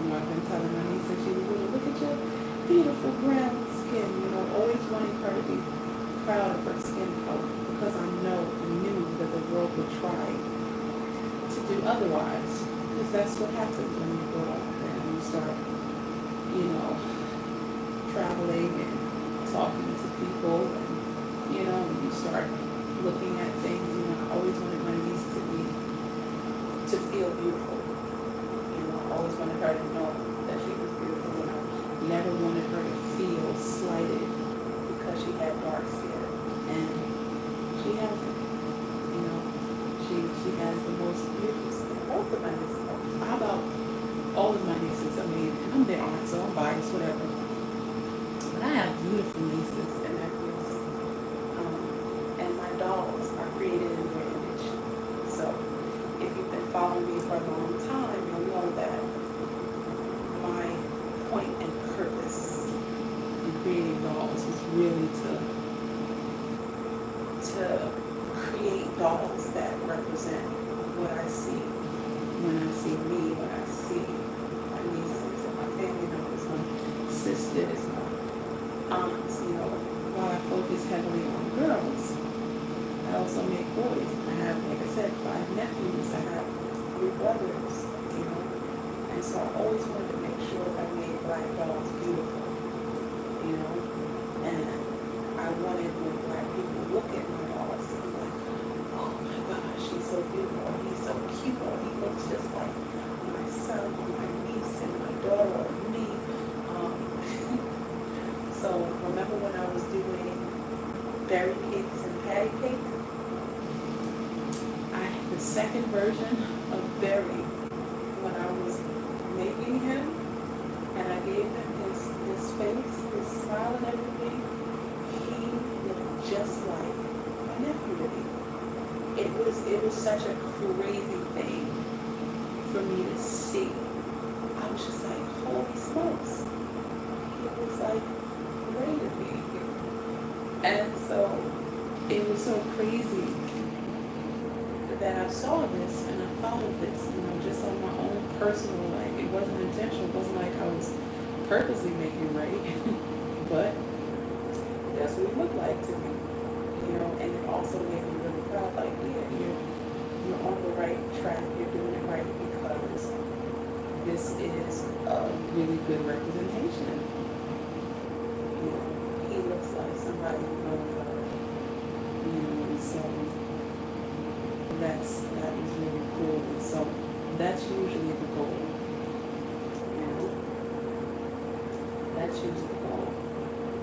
I've been telling my niece that she was little, look at your beautiful brown skin, you know, always wanting her to be proud of her skin color, because I knew that the world would otherwise, because that's what happens when you grow up and you start, you know, traveling and talking to people, and you know, you start looking at things. You know, I always wanted my niece to feel beautiful. You know, I always wanted her to know that she was beautiful, and I never wanted her to feel slighted because she had dark skin, and she hasn't. You know, she has the most beautiful skin. Both of my nieces. How about all of my nieces? I mean, I'm their aunt, so I'm biased, whatever. But I have beautiful nieces and nephews, and my dolls are created in their image. So, if you've been following me for a long time, you'll know that my point and purpose in creating dolls is really to create dolls that represent what I see when I see me, when I see my nieces and my family members, my sisters, my aunts. You know, while I focus heavily on girls, I also make boys. I have, like I said, 5 nephews. I have 3 brothers. You know, and so I always wanted to make sure I made black dolls beautiful. You know, and I wanted when black people look at my dolls to be like, oh my gosh, she's so beautiful, or he's so cute, or he looks just like my son, or my niece, and my daughter, or me. So remember when I was doing berry cakes and patty cake? I had the second version of Berry when I was making him, and I gave him his face, his smile and everything. He looked just like my nephew to me. It was such a crazy thing for me to see. I was just like, holy smokes. It was like great to me. And so it was so crazy that I saw this and I followed this, you know, just on my own personal, like, it wasn't intentional. It wasn't like I was purposely making right. But that's what it looked like to me. You know, and it also made me really proud, like, yeah, you're on the right track, you're doing it right, because this is a really good representation. You know, he looks like somebody who knows her. You know, and so that was really cool. And so that's usually the goal. You know, that's usually the goal,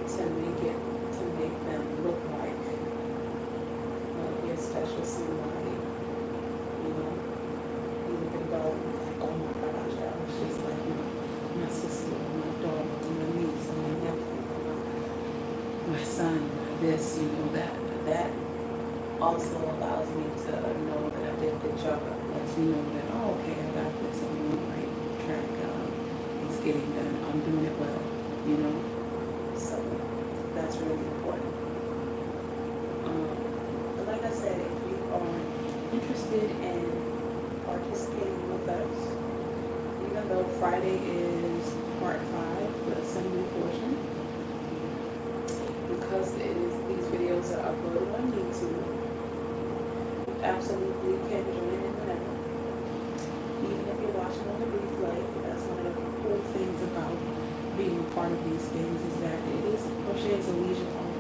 to make them look like a special somebody. You know, you look at dog and like, oh my gosh, that was just like my sister, my daughter, my niece, and my nephew, my son, this, you know, that also allows me to know that I did a good job. Lets me know that, oh, okay, I got this, I'm on the right track, it's getting done, I'm doing it well, you know. So that's really important. But like I said, if you are interested in participating with us, even though Friday is part 5, the assembly portion, because these videos are uploaded on YouTube, you absolutely can join in whenever. Even if you're watching on the replay, that's one of the cool things about being a part of these things, is that crochet is a leisure art.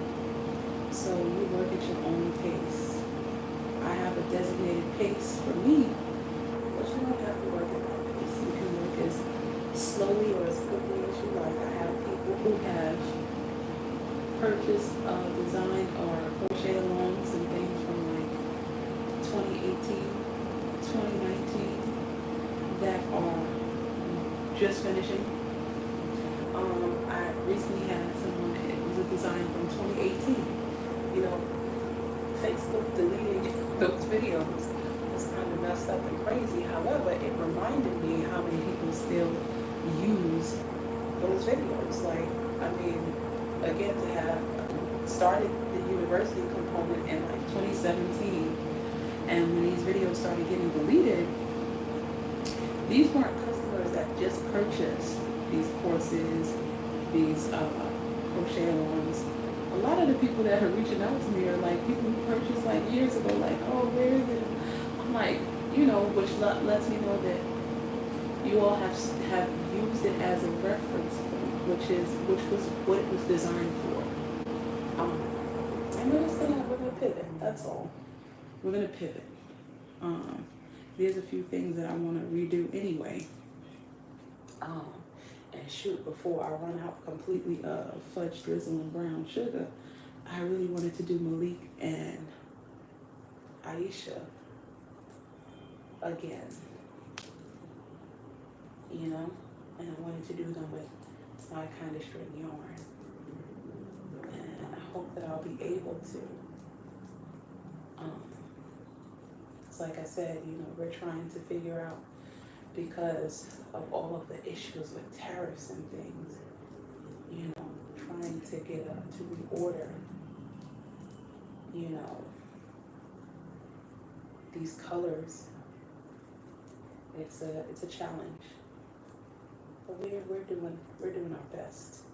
So you work at your own pace. I have a designated pace for me, but you don't have to work at that pace. You can work as slowly or as quickly as you like. I have people who have purchased, designed, or crochet alongs and things from like 2018, 2019 that are just finishing. I recently had someone, it was a design from 2018. You know, Facebook deleting those videos was kind of messed up and crazy. However, it reminded me how many people still use those videos. Like, I mean, again, to have started the university component in like 2017, and when these videos started getting deleted, these weren't customers that just purchased these courses, these crochet alongs. A lot of the people that are reaching out to me are like people who purchased like years ago, like, oh, where is it? I'm like, you know, which lets me know that you all have used it as a reference point, which was what it was designed for. And we're gonna pivot. That's all. We're gonna pivot. Um, there's a few things that I want to redo anyway. Um, and shoot, before I run out completely of fudge drizzle and brown sugar, I really wanted to do Malik and Aisha again. You know, and I wanted to do them with my kind of string yarn, and I hope that I'll be able to. It's like I said, you know, we're trying to figure out, because of all of the issues with tariffs and things, you know, trying to get to reorder, you know, these colors. It's a challenge, but we're doing our best.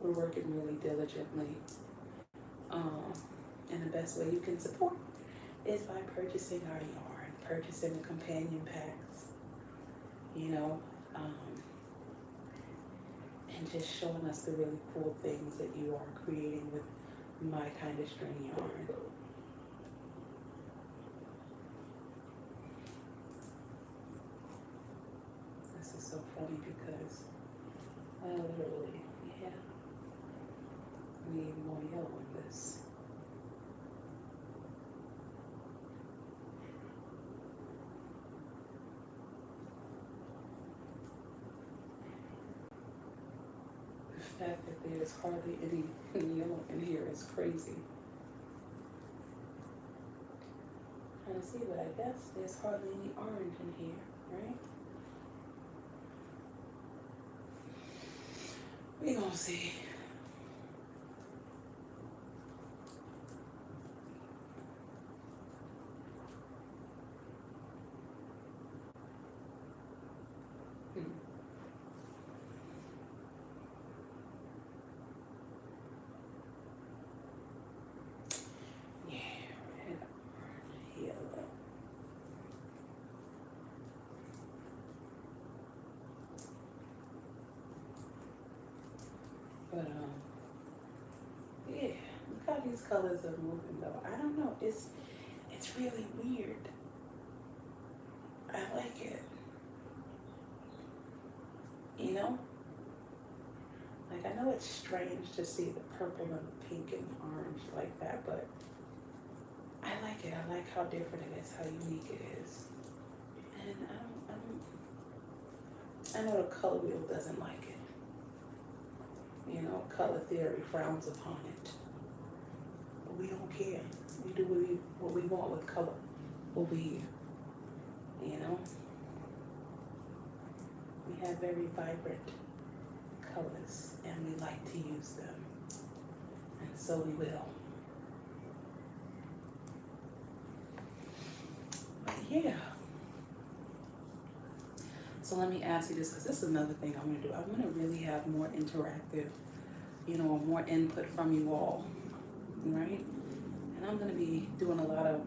We're working really diligently, and the best way you can support is by purchasing our yarn, purchasing the companion packs, you know, and just showing us the really cool things that you are creating with my kind of string yarn. This is so funny because I literally, need more yellow in this. The fact that there's hardly any yellow in here is crazy. Trying to see, but I guess there's hardly any orange in here, right? We gonna see. But yeah, look how these colors are moving though. I don't know. It's really weird. I like it. You know? Like, I know it's strange to see the purple and the pink and orange like that, but I like it. I like how different it is, how unique it is. And I know the color wheel doesn't like it. You know, color theory frowns upon it. But we don't care. We do what we want with color over here. You know? We have very vibrant colors and we like to use them. And so we will. But yeah. So let me ask you this, because this is another thing I want to do. I want to really have more interactive, you know, more input from you all, right? And I'm going to be doing a lot of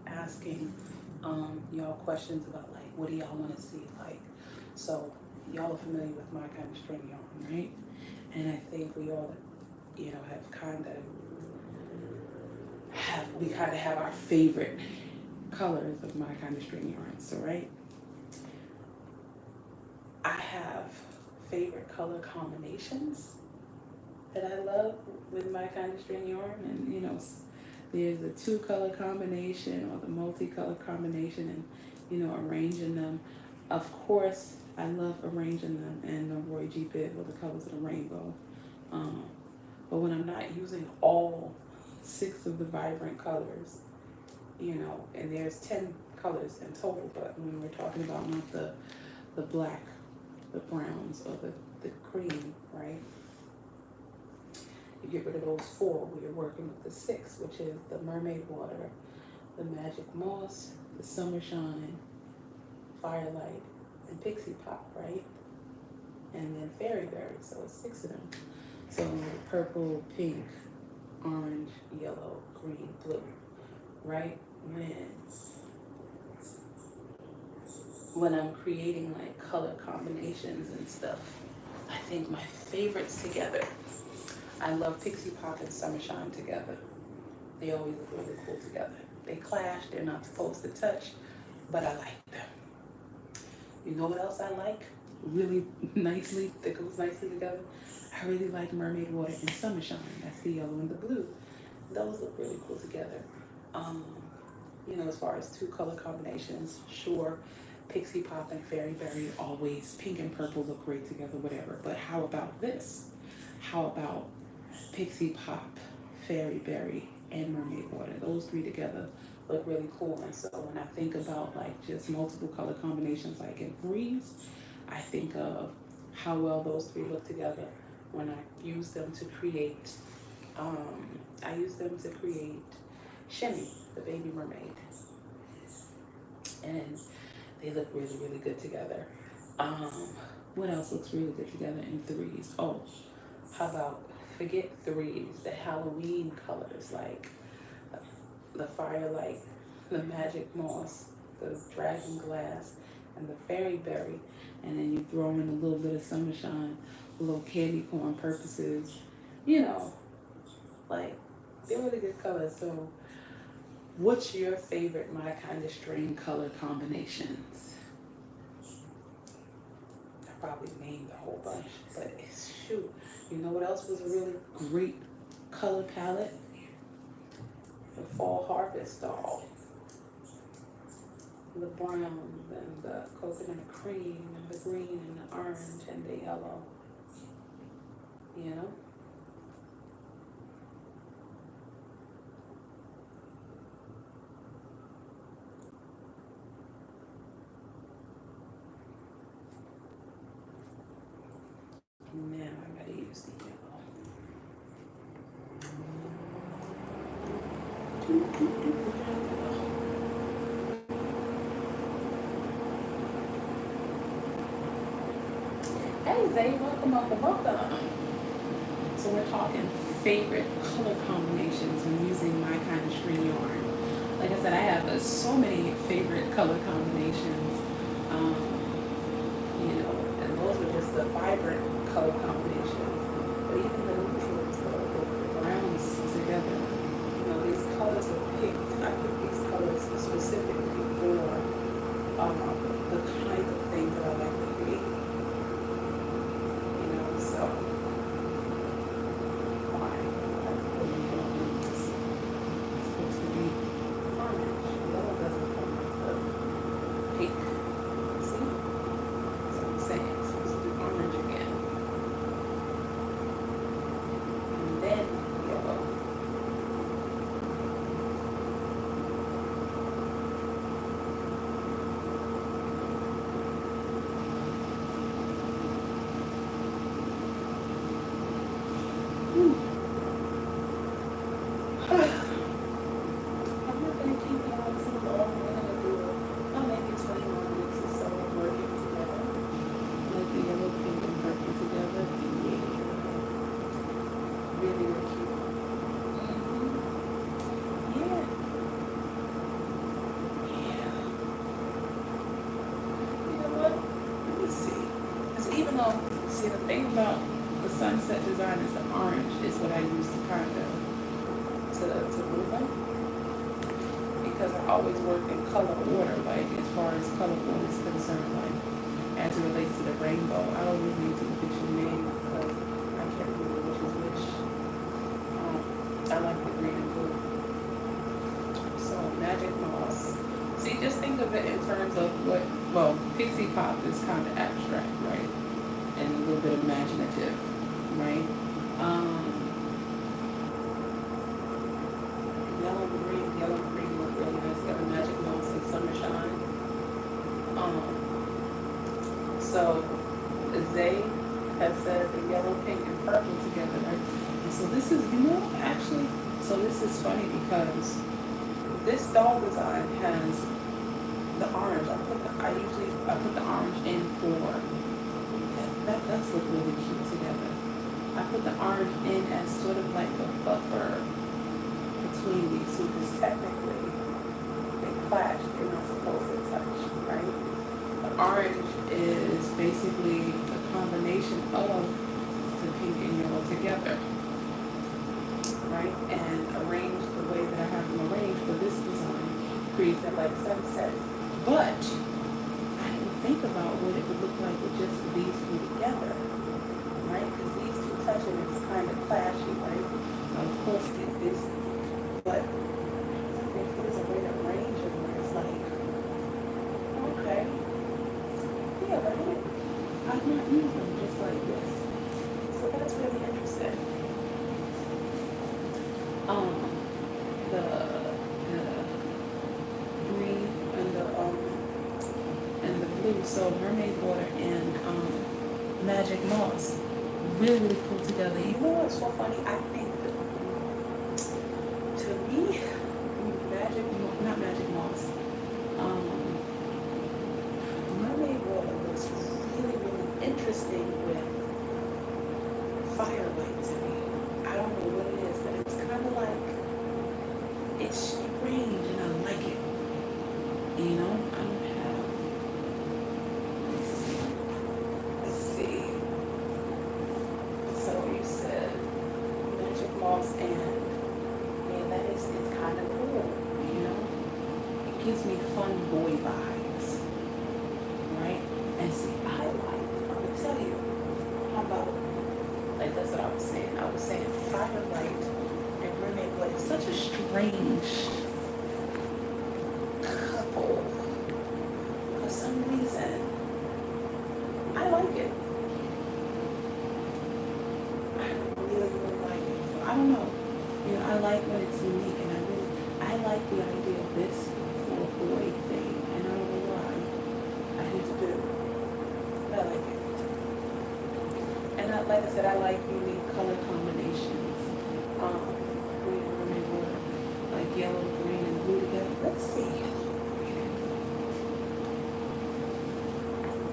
asking y'all questions about, like, what do y'all want to see? Like, so y'all are familiar with my kind of string yarn, right? And I think we all, you know, we kind of have our favorite colors of my kind of string yarn, so right? I have favorite color combinations that I love with my kind of string yarn, and you know, there's the 2-color combination or the multi-color combination, and you know, arranging them. Of course, I love arranging them in the Roy G. Biv with the colors of the rainbow. But when I'm not using all 6 of the vibrant colors, you know, and there's 10 colors in total, but when we're talking about not the black, the browns, or the cream, right? You get rid of those 4, we are working with the 6, which is the mermaid water, the magic moss, the summer shine, firelight, and pixie pop, right? And then fairy berry, so it's 6 of them. So purple, pink, orange, yellow, green, blue, right? When when I'm creating like color combinations and stuff. I think my favorites together. I love Pixie Pop and Summershine together. They always look really cool together. They clash, they're not supposed to touch, but I like them. You know what else I like? Really nicely, that goes nicely together. I really like Mermaid Water and Summershine. That's the yellow and the blue. Those look really cool together. Um, as far as two color combinations, sure, Pixie Pop and Fairy Berry always pink and purple look great together, whatever. But how about this? How about Pixie Pop, Fairy Berry, and Mermaid Water? Those three together look really cool. And so when I think about like just multiple color combinations like in Breeze, I think of how well those three look together when I use them to create Shimmy, the baby mermaid. And they look really, really good together. What else looks really good together in threes? Oh, how about forget threes, the Halloween colors like the firelight, the magic moss, the dragon glass, and the fairy berry. And then you throw in a little bit of Summershine, a little candy corn purposes, you know, like they're really good colors. So what's your favorite My Kind of String color combinations? I probably named a whole bunch, but it's shoot. You know what else was a really great color palette? The Fall Harvest doll. The browns and the coconut cream and the green and the orange and the yellow. You know? Now I gotta use the yellow. Hey Zay, welcome. So we're talking favorite color combinations when using My Kind of String yarn. Like I said, I have so many favorite color combinations. And those are just the vibrant color combinations. But even the neutrals, the browns together, these colors are picked. I pick these colors specifically for the kind of things that I like to create. So why? It's supposed to be orange. Yellow doesn't come with the pink. See? So I'm saying it's supposed to be orange again. And then yellow. See, the thing about the sunset design is the orange is what I use to kind of to move them, because I always work in color order, like as far as color order is concerned, like as it relates to the rainbow. I always need to look at your name because I can't remember which is which. I like the green and blue. So magic moss. See, just think of it in terms of Pixie Pop is kind of abstract, right? And a little bit imaginative, right? Yellow and green look really nice. Got a magic moss and Summershine. So they have said the yellow, pink, and purple together, right? And so this is, so this is funny because this doll design has the orange. I put the orange in for. That does look really cute together. I put the orange in as sort of like a buffer between these two, because technically they clash. They're not supposed to touch, right? orange is basically a combination of the pink and yellow together, right? And arranged the way that I have them arranged for this design creates that like sunset. But I didn't think about what it would look like with just these two together, right? Because these two touching is kind of clashy, right? Of course it is, but if there's a way to arrange it where it's like, okay, yeah, but I've not used them just like this. So that's really interesting. Um, the green and the blue. So mermaid water and magic moss really really cool together. You know what's so funny? I think that, to me, not magic moss. Mermaid water looks really really interesting with firelight to me. I don't know what it is, but it's kind of like it's strange and I like it. You know, I don't have. Let's see. Let's see. So you said magic moss and yeah, that is it's kind of cool. You know, it gives me fun boy vibes, right? And see, I like. I'm gonna tell you. How about like that's what I was saying. I was saying firelight and mermaid blood is such a strange couple. For some reason, I like it. I really, really like it. So I don't know. You know, I like when it's unique, and I like the idea of this for a boy thing, and I don't know why. I just do. I like it. And like I said, I like unique color combinations. Green and mermaid water, like yellow, green, and blue together. Let's see.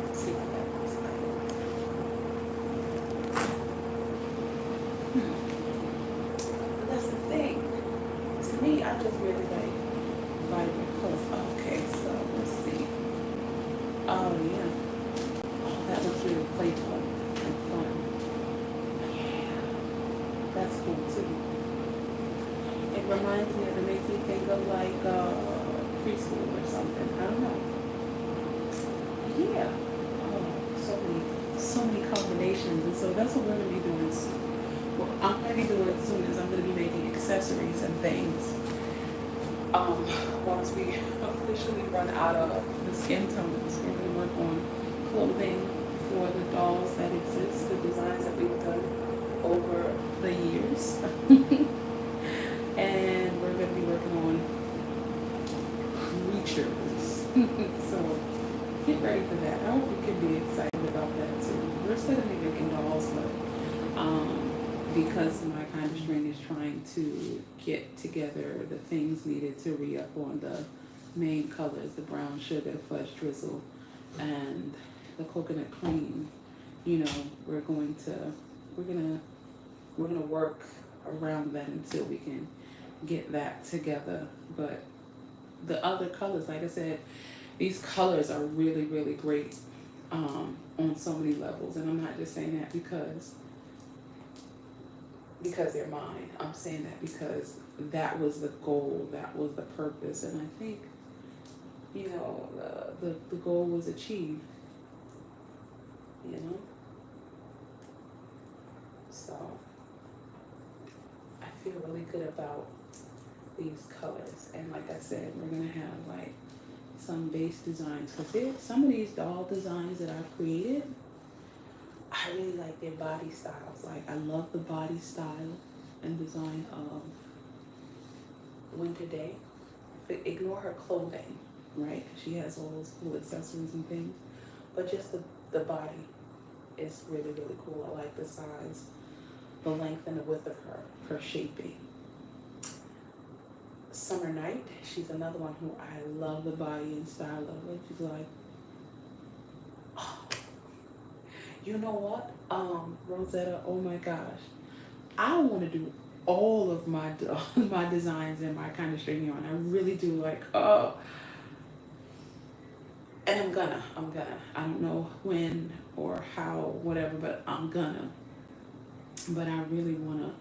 Let's see what that looks like. But that's the thing. To me, I just really like vibrant colors. Okay, so let's see. Oh yeah. Oh, that looks really playful and fun. Yeah, that's cool too. It reminds me, it makes me think of like preschool or something. I don't know. Yeah. Oh, so many combinations, and so that's what we're gonna be doing. Well, I'm gonna be doing soon is I'm gonna be making accessories and things. Once we officially run out of the skin tones, we're gonna work on clothing for the dolls that exist, the designs that we've done over the years. And we're going to be working on creatures. So get ready for that. I hope you can be excited about that too. We're still going to be making dolls, but because my kind of string is trying to get together the things needed to re-up on the main colors, the brown sugar, fudge drizzle, and the coconut cream. You know, we're gonna work around that until we can get that together. But the other colors, like I said, these colors are really really great on so many levels, and I'm not just saying that because they're mine. I'm saying that because that was the goal, that was the purpose, and I think you know the goal was achieved. You know, so I feel really good about these colors. And like I said, we're gonna have like some base designs because some of these doll designs that I've created, I really like their body styles. Like I love the body style and design of Winter Day. Ignore her clothing, right? She has all those cool accessories and things, but just the body is really really cool. I like the size, the length and the width of her shaping. Summer Night, she's another one who I love the body and style of it. She's like, oh, you know what, Rosetta, oh my gosh, I want to do all of my my designs and my kind of string yarn. I really do. Like, oh, And I don't know when or how, whatever, but I'm gonna. But I really want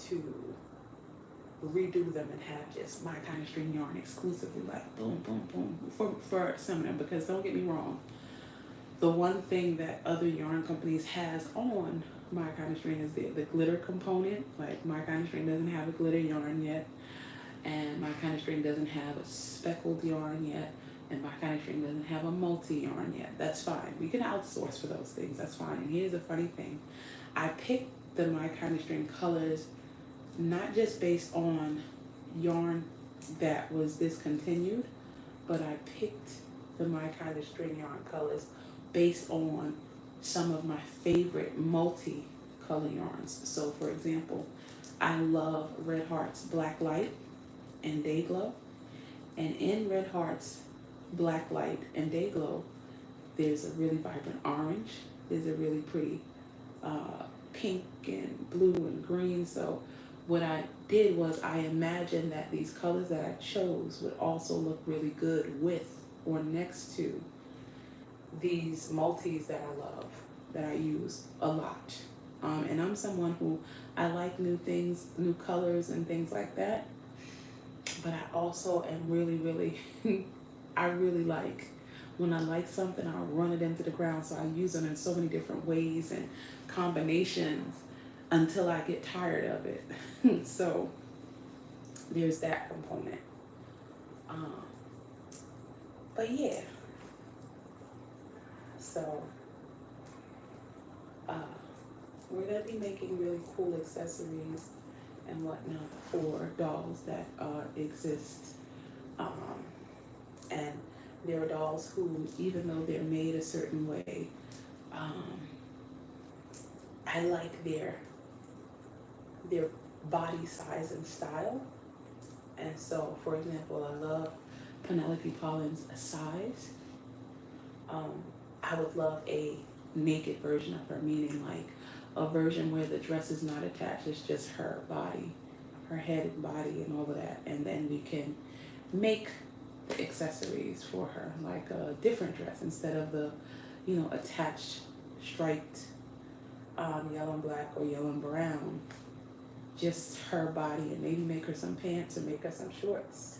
to redo them and have just my kind of string yarn exclusively, like boom, boom, boom, for some of them. Because don't get me wrong, the one thing that other yarn companies has on my kind of string is the glitter component. Like my kind of string doesn't have a glitter yarn yet, and my kind of string doesn't have a speckled yarn yet, and my kind of string doesn't have a multi yarn yet. That's fine. We can outsource for those things. That's fine. And here's the funny thing: I picked the my kind of string colors not just based on yarn that was discontinued, but I picked the my kind of string yarn colors based on some of my favorite multi color yarns. So, for example, I love Red Heart's Black Light and Day Glow. And in Red Heart's Black Light and Day Glow, there's a really vibrant orange, there's a really pretty pink and blue and green. So, what I did was I imagined that these colors that I chose would also look really good with or next to these multis that I love, that I use a lot. And I'm someone who I like new things, new colors and things like that. But I also am really, really, I really like when I like something, I'll run it into the ground. So I use them in so many different ways and combinations until I get tired of it. So there's that component. Um, but yeah, so uh, we're gonna be making really cool accessories and whatnot for dolls that exist. Um, and there are dolls who, even though they're made a certain way, um, I like their body size and style. And so, for example, I love Penelope Pollen's size. Um, I would love a naked version of her, meaning like a version where the dress is not attached, it's just her body, her head and body and all of that. And then we can make the accessories for her, like a different dress instead of the, attached striped yellow and black or yellow and brown, just her body, and maybe make her some pants or make her some shorts,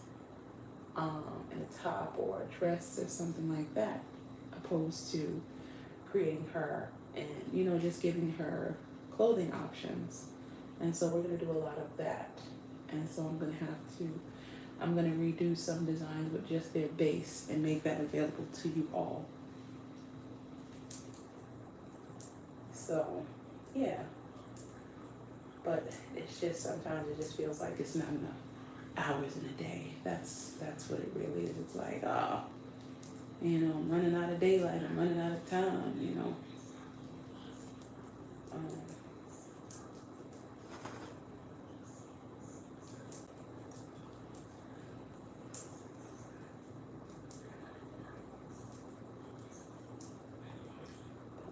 and a top or a dress or something like that, opposed to creating her and just giving her clothing options. And so we're going to do a lot of that. And so I'm going to redo some designs with just their base and make that available to you all. So yeah, but it's just sometimes it just feels like it's not enough hours in a day. That's what it really is. It's like, I'm running out of daylight, I'm running out of time. Um,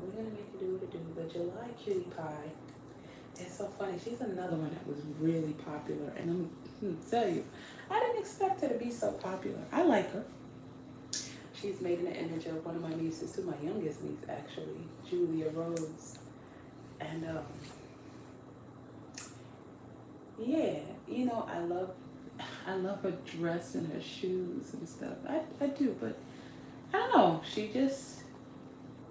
we're gonna make it do what it do. But July Cutie Pie, it's so funny. She's another one that was really popular, and I'm gonna tell you, I didn't expect her to be so popular. I like her. She's made an image of one of my nieces, too, my youngest niece actually, Julia Rose. And yeah, I love her dress and her shoes and stuff. I do, but I don't know. She just,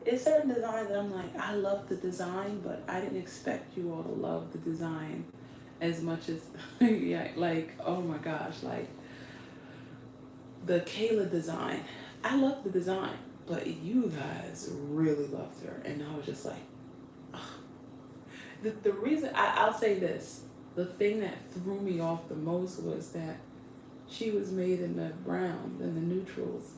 it's certain designs that I'm like, I love the design, but I didn't expect you all to love the design as much as, yeah, like, oh my gosh, like the Kayla design. I love the design, but you guys really loved her. And I was just like, the reason, I'll say this, the thing that threw me off the most was that she was made in the browns and the neutrals.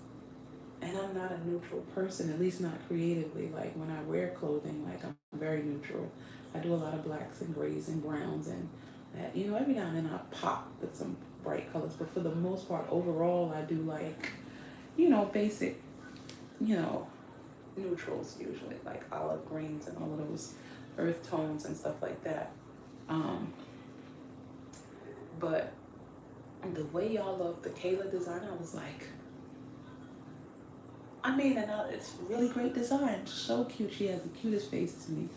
And I'm not a neutral person, at least not creatively. Like when I wear clothing, like I'm very neutral. I do a lot of blacks and grays and browns and that, every now and then I pop with some bright colors. But for the most part, overall, I do like, basic, neutrals usually, like olive greens and all of those earth tones and stuff like that. Um, but the way y'all love the Kayla design, I was like, I mean, it's really great design. So cute. She has the cutest face to me.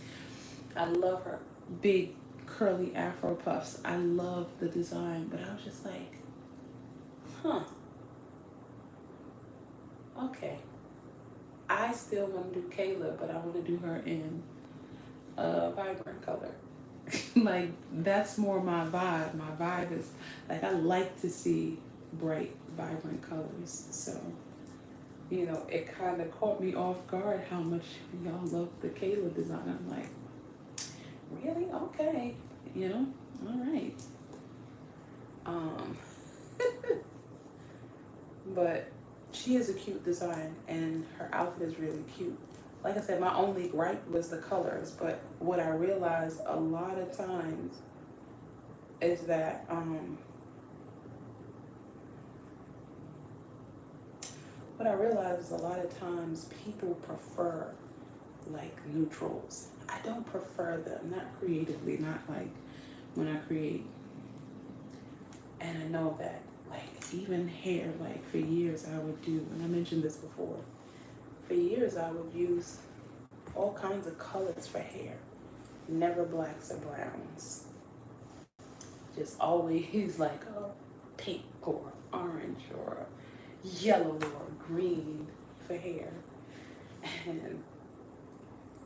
I love her big curly afro puffs. I love the design, but I was just like, huh, okay. I still want to do Kayla, but I want to do her in a vibrant color. Like, that's more my vibe. My vibe is like, I like to see bright, vibrant colors. So, it kind of caught me off guard how much y'all love the Kayla design. I'm like, really? Okay. All right. Um, but she is a cute design and her outfit is really cute. Like I said, my only gripe was the colors, but what I realized a lot of times is that what I realized is a lot of times people prefer like neutrals. I don't prefer them, not creatively, not like when I create. And I know that like even hair, like for years I would do, and I mentioned this before, for years I would use all kinds of colors for hair. Never blacks or browns. Just always like a pink or orange or yellow or green for hair. And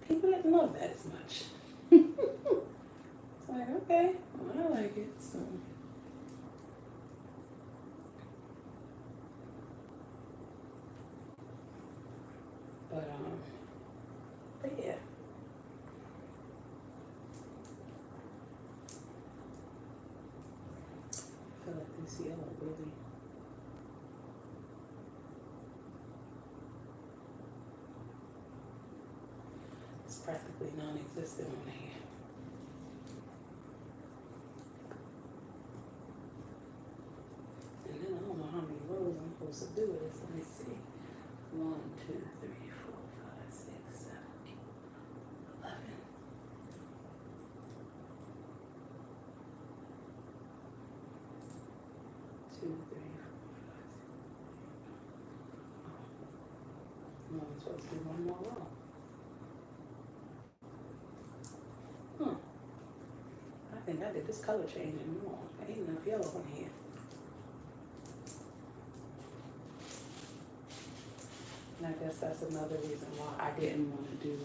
people didn't love that as much. It's like, okay, well, I like it, so. But yeah. I feel like this yellow really. It's practically non-existent on here. And then I don't know how many rows I'm supposed to do it. Let me see. 1, 2, 3, 4, 5, 6, 7, 8, 11. 2, 3, 4, 5, 6. No, I'm supposed to do one more row. I think I did this color changing wrong. There ain't enough yellow on here. And I guess that's another reason why I didn't want to do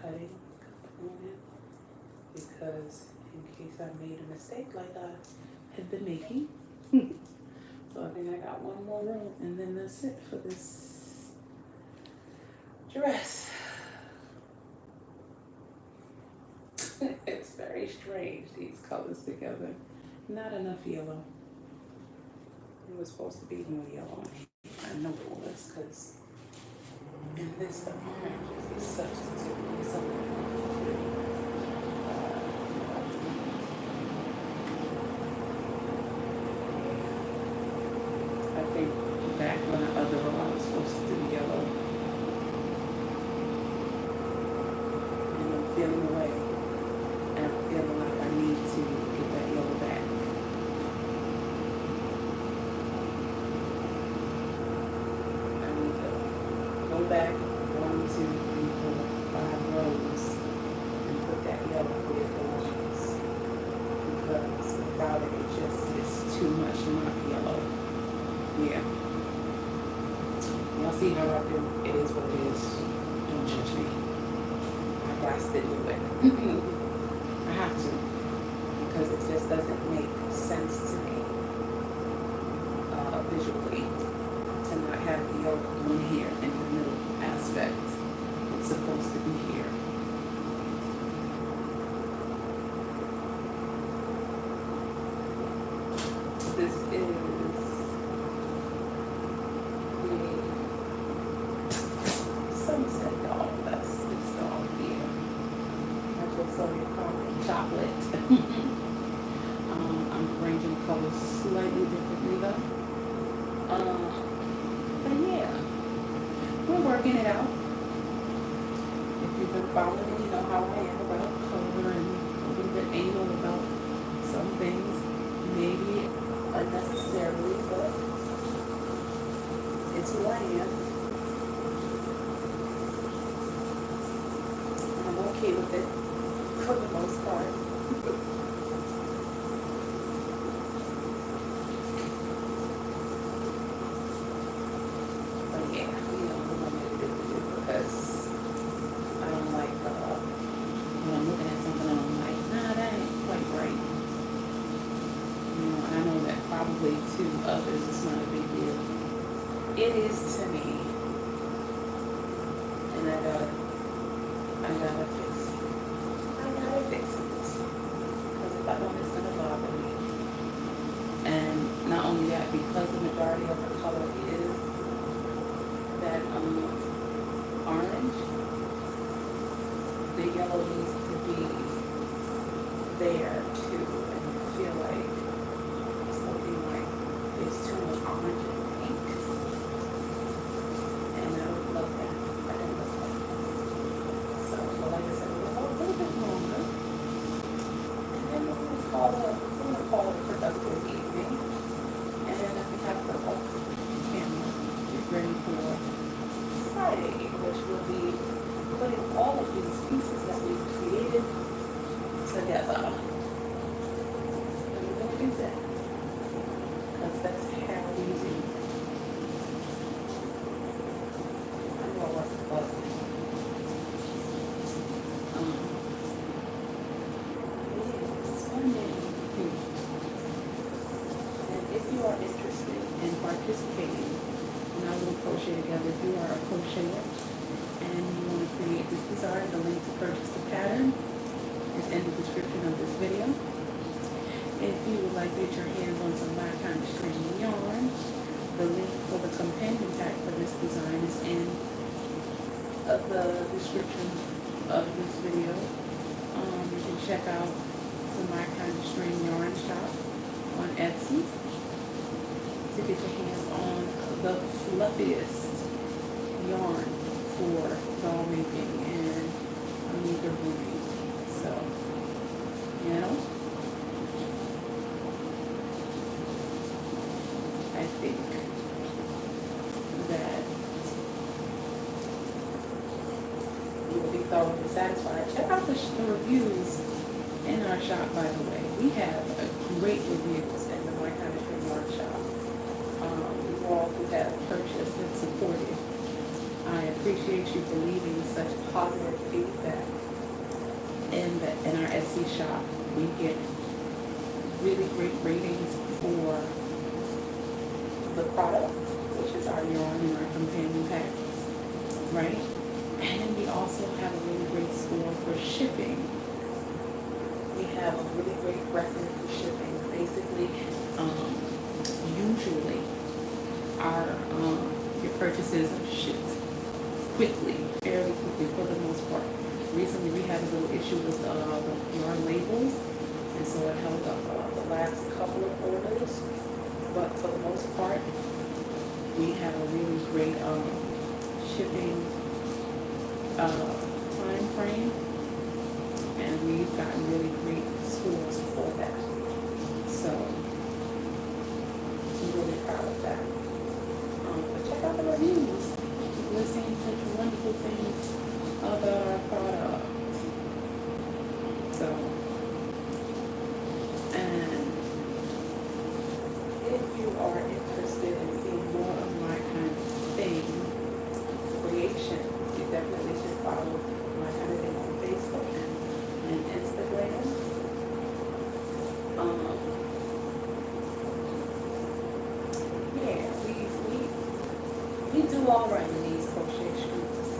cutting on it. Because in case I made a mistake like I had been making. So I think I got one more row and then that's it for this dress. It's very strange, these colors together. Not enough yellow. It was supposed to be more yellow on here. I know it was, because in this, the orange is the substitute. It's I think back when the other row I was supposed to do yellow. And I'm feeling away. And I'm feeling like I need to get that yellow back. I need to go back 1, 2, 3, 4, 5 rows and put that yellow with the ones. Because without it, it's too much not yellow. Yeah. Y'all see how I do? It is what it is. Don't judge me. I got to do it. I have to. Because it just doesn't make sense to me visually to not have the yolk on here in the middle aspect. It's supposed to be here. This is sunset doll. That's this doll here. I just saw your comment, chocolate. I'm arranging colors slightly differently though. But yeah, we're working it out. If you've been following me, you know how I am about color and a little bit anal about some things. Maybe unnecessarily, but it's who I am. I'm okay with it for the most part. But yeah, I'm gonna do it because I don't like when I'm looking at something and I'm like, nah, that ain't quite right. And I know that probably to others it's not a big deal. It is to me, and I gotta fix it. I gotta fix it because if I don't, it's gonna bother me. And not only that, because the majority of the color is that orange, the yellow needs to be there too. And I feel like it's looking like there's too much orange and pink. And I don't love that. I don't love that. So, but like I said, we'll go a little bit longer. And then we're gonna call it a productive evening. And then we have to off camera, get ready for Friday, which will be putting all of these pieces that we've created together. And we're gonna do that. Because that's how we do. I know I wasn't buzzing. It's Monday. And if you are interested in participating in our little crochet together, if you are a crocheter and you want to create this design, the link to purchase the pattern is in the description of this video. If you would like to get your hands on some my kind of string yarn, the link for the companion pack for this design is in the description of this video. You can check out the My Kind of String Yarn shop on Etsy to get your hands on the fluffiest yarn for doll making and amiga-booming. So, I think that you will be thoroughly satisfied. Check out the reviews in our shop, by the way. We have great reviews in the My Kind of String Yarn shop. You all who have purchased and supported. I appreciate you for leaving such positive feedback. In our Etsy shop, we get really great ratings for the product, which is our yarn and our companion pack, right? And we also have a really great score for shipping. We have a really great record for shipping. Basically, usually your purchases are shipped quickly, fairly quickly for the most part. Recently, we had a little issue with the yarn labels, and so it held up the last couple of orders. But for the most part, we have a really great shipping time frame, and we've gotten really great scores for that. So I'm really proud of that. But check out the reviews. We're seeing such wonderful things about our product. So, and if you are interested in seeing more of my kind of thing creation, you definitely should follow my kind of thing on Facebook and Instagram. Yeah, we do all right in these crochet streets.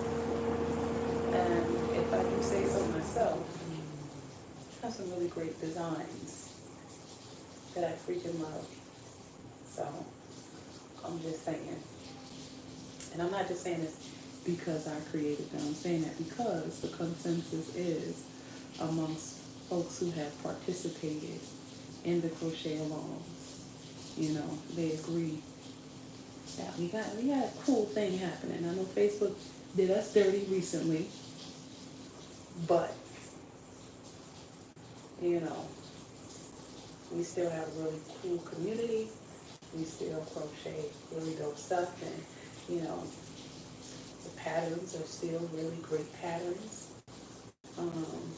And if I do say so myself, have some really great designs that I freaking love. So I'm just saying. And I'm not just saying this because I created them. I'm saying that because the consensus is amongst folks who have participated in the crochet alongs. They agree that we got a cool thing happening. I know Facebook did us dirty recently, but we still have a really cool community. We still crochet really dope stuff, and You know, the patterns are still really great patterns. Um,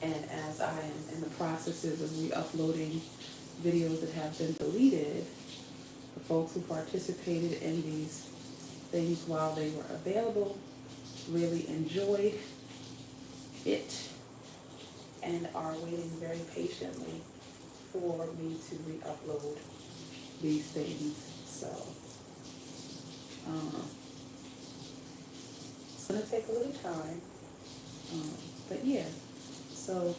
and as I am in the processes of re-uploading videos that have been deleted, the folks who participated in these things while they were available really enjoyed it and are waiting very patiently for me to re-upload these things. So it's gonna take a little time, but yeah. So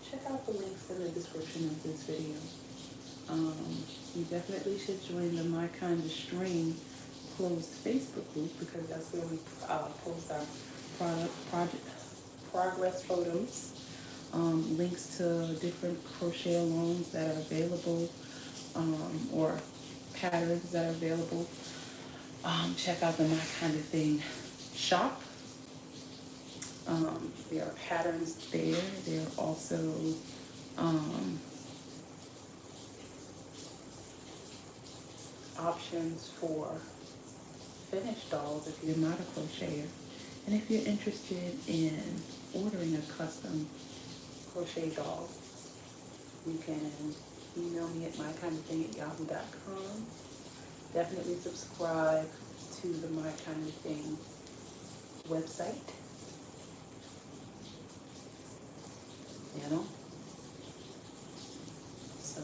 check out the links in the description of this video. You definitely should join the My Kind of String closed Facebook group because that's where we post our project progress photos, links to different crochet alongs that are available, or patterns that are available. Check out the My Kind of Thing shop. There are patterns there. There are also options for finished dolls if you're not a crocheter. And if you're interested in ordering a custom crochet doll, you can email me at mykindofthing@yahoo.com. Definitely subscribe to the My Kind of Thing website. You know? So,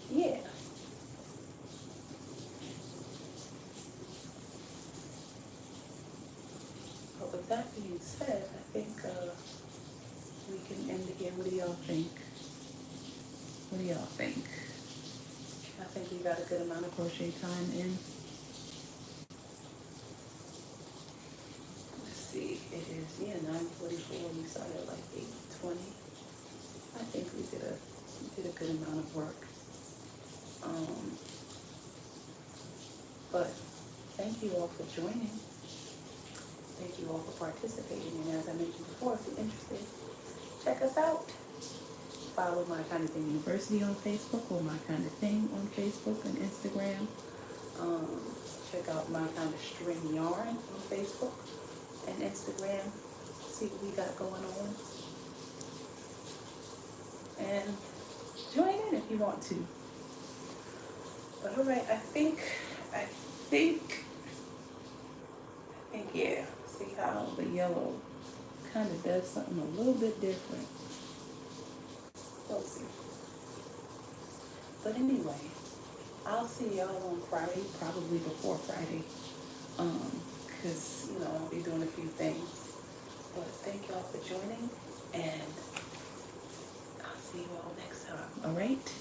yeah. But with that being said, I think we can end again. What do y'all think? What do y'all think? I think we got a good amount of crochet time in. Let's see, it is 9:44. We started at like 8:20. I think we did a good amount of work. But thank you all for joining. Thank you all for participating. And as I mentioned before, if you're interested, check us out. Follow My Kind of Thing University on Facebook or My Kind of Thing on Facebook and Instagram. Check out My Kind of String Yarn on Facebook and Instagram. See what we got going on. And join in if you want to. But alright, I think, yeah. See how the yellow kind of does something a little bit different. We'll see. But anyway, I'll see y'all on Friday, probably before Friday. Because, I'll be doing a few things. But thank y'all for joining, and I'll see you all next time. Alright?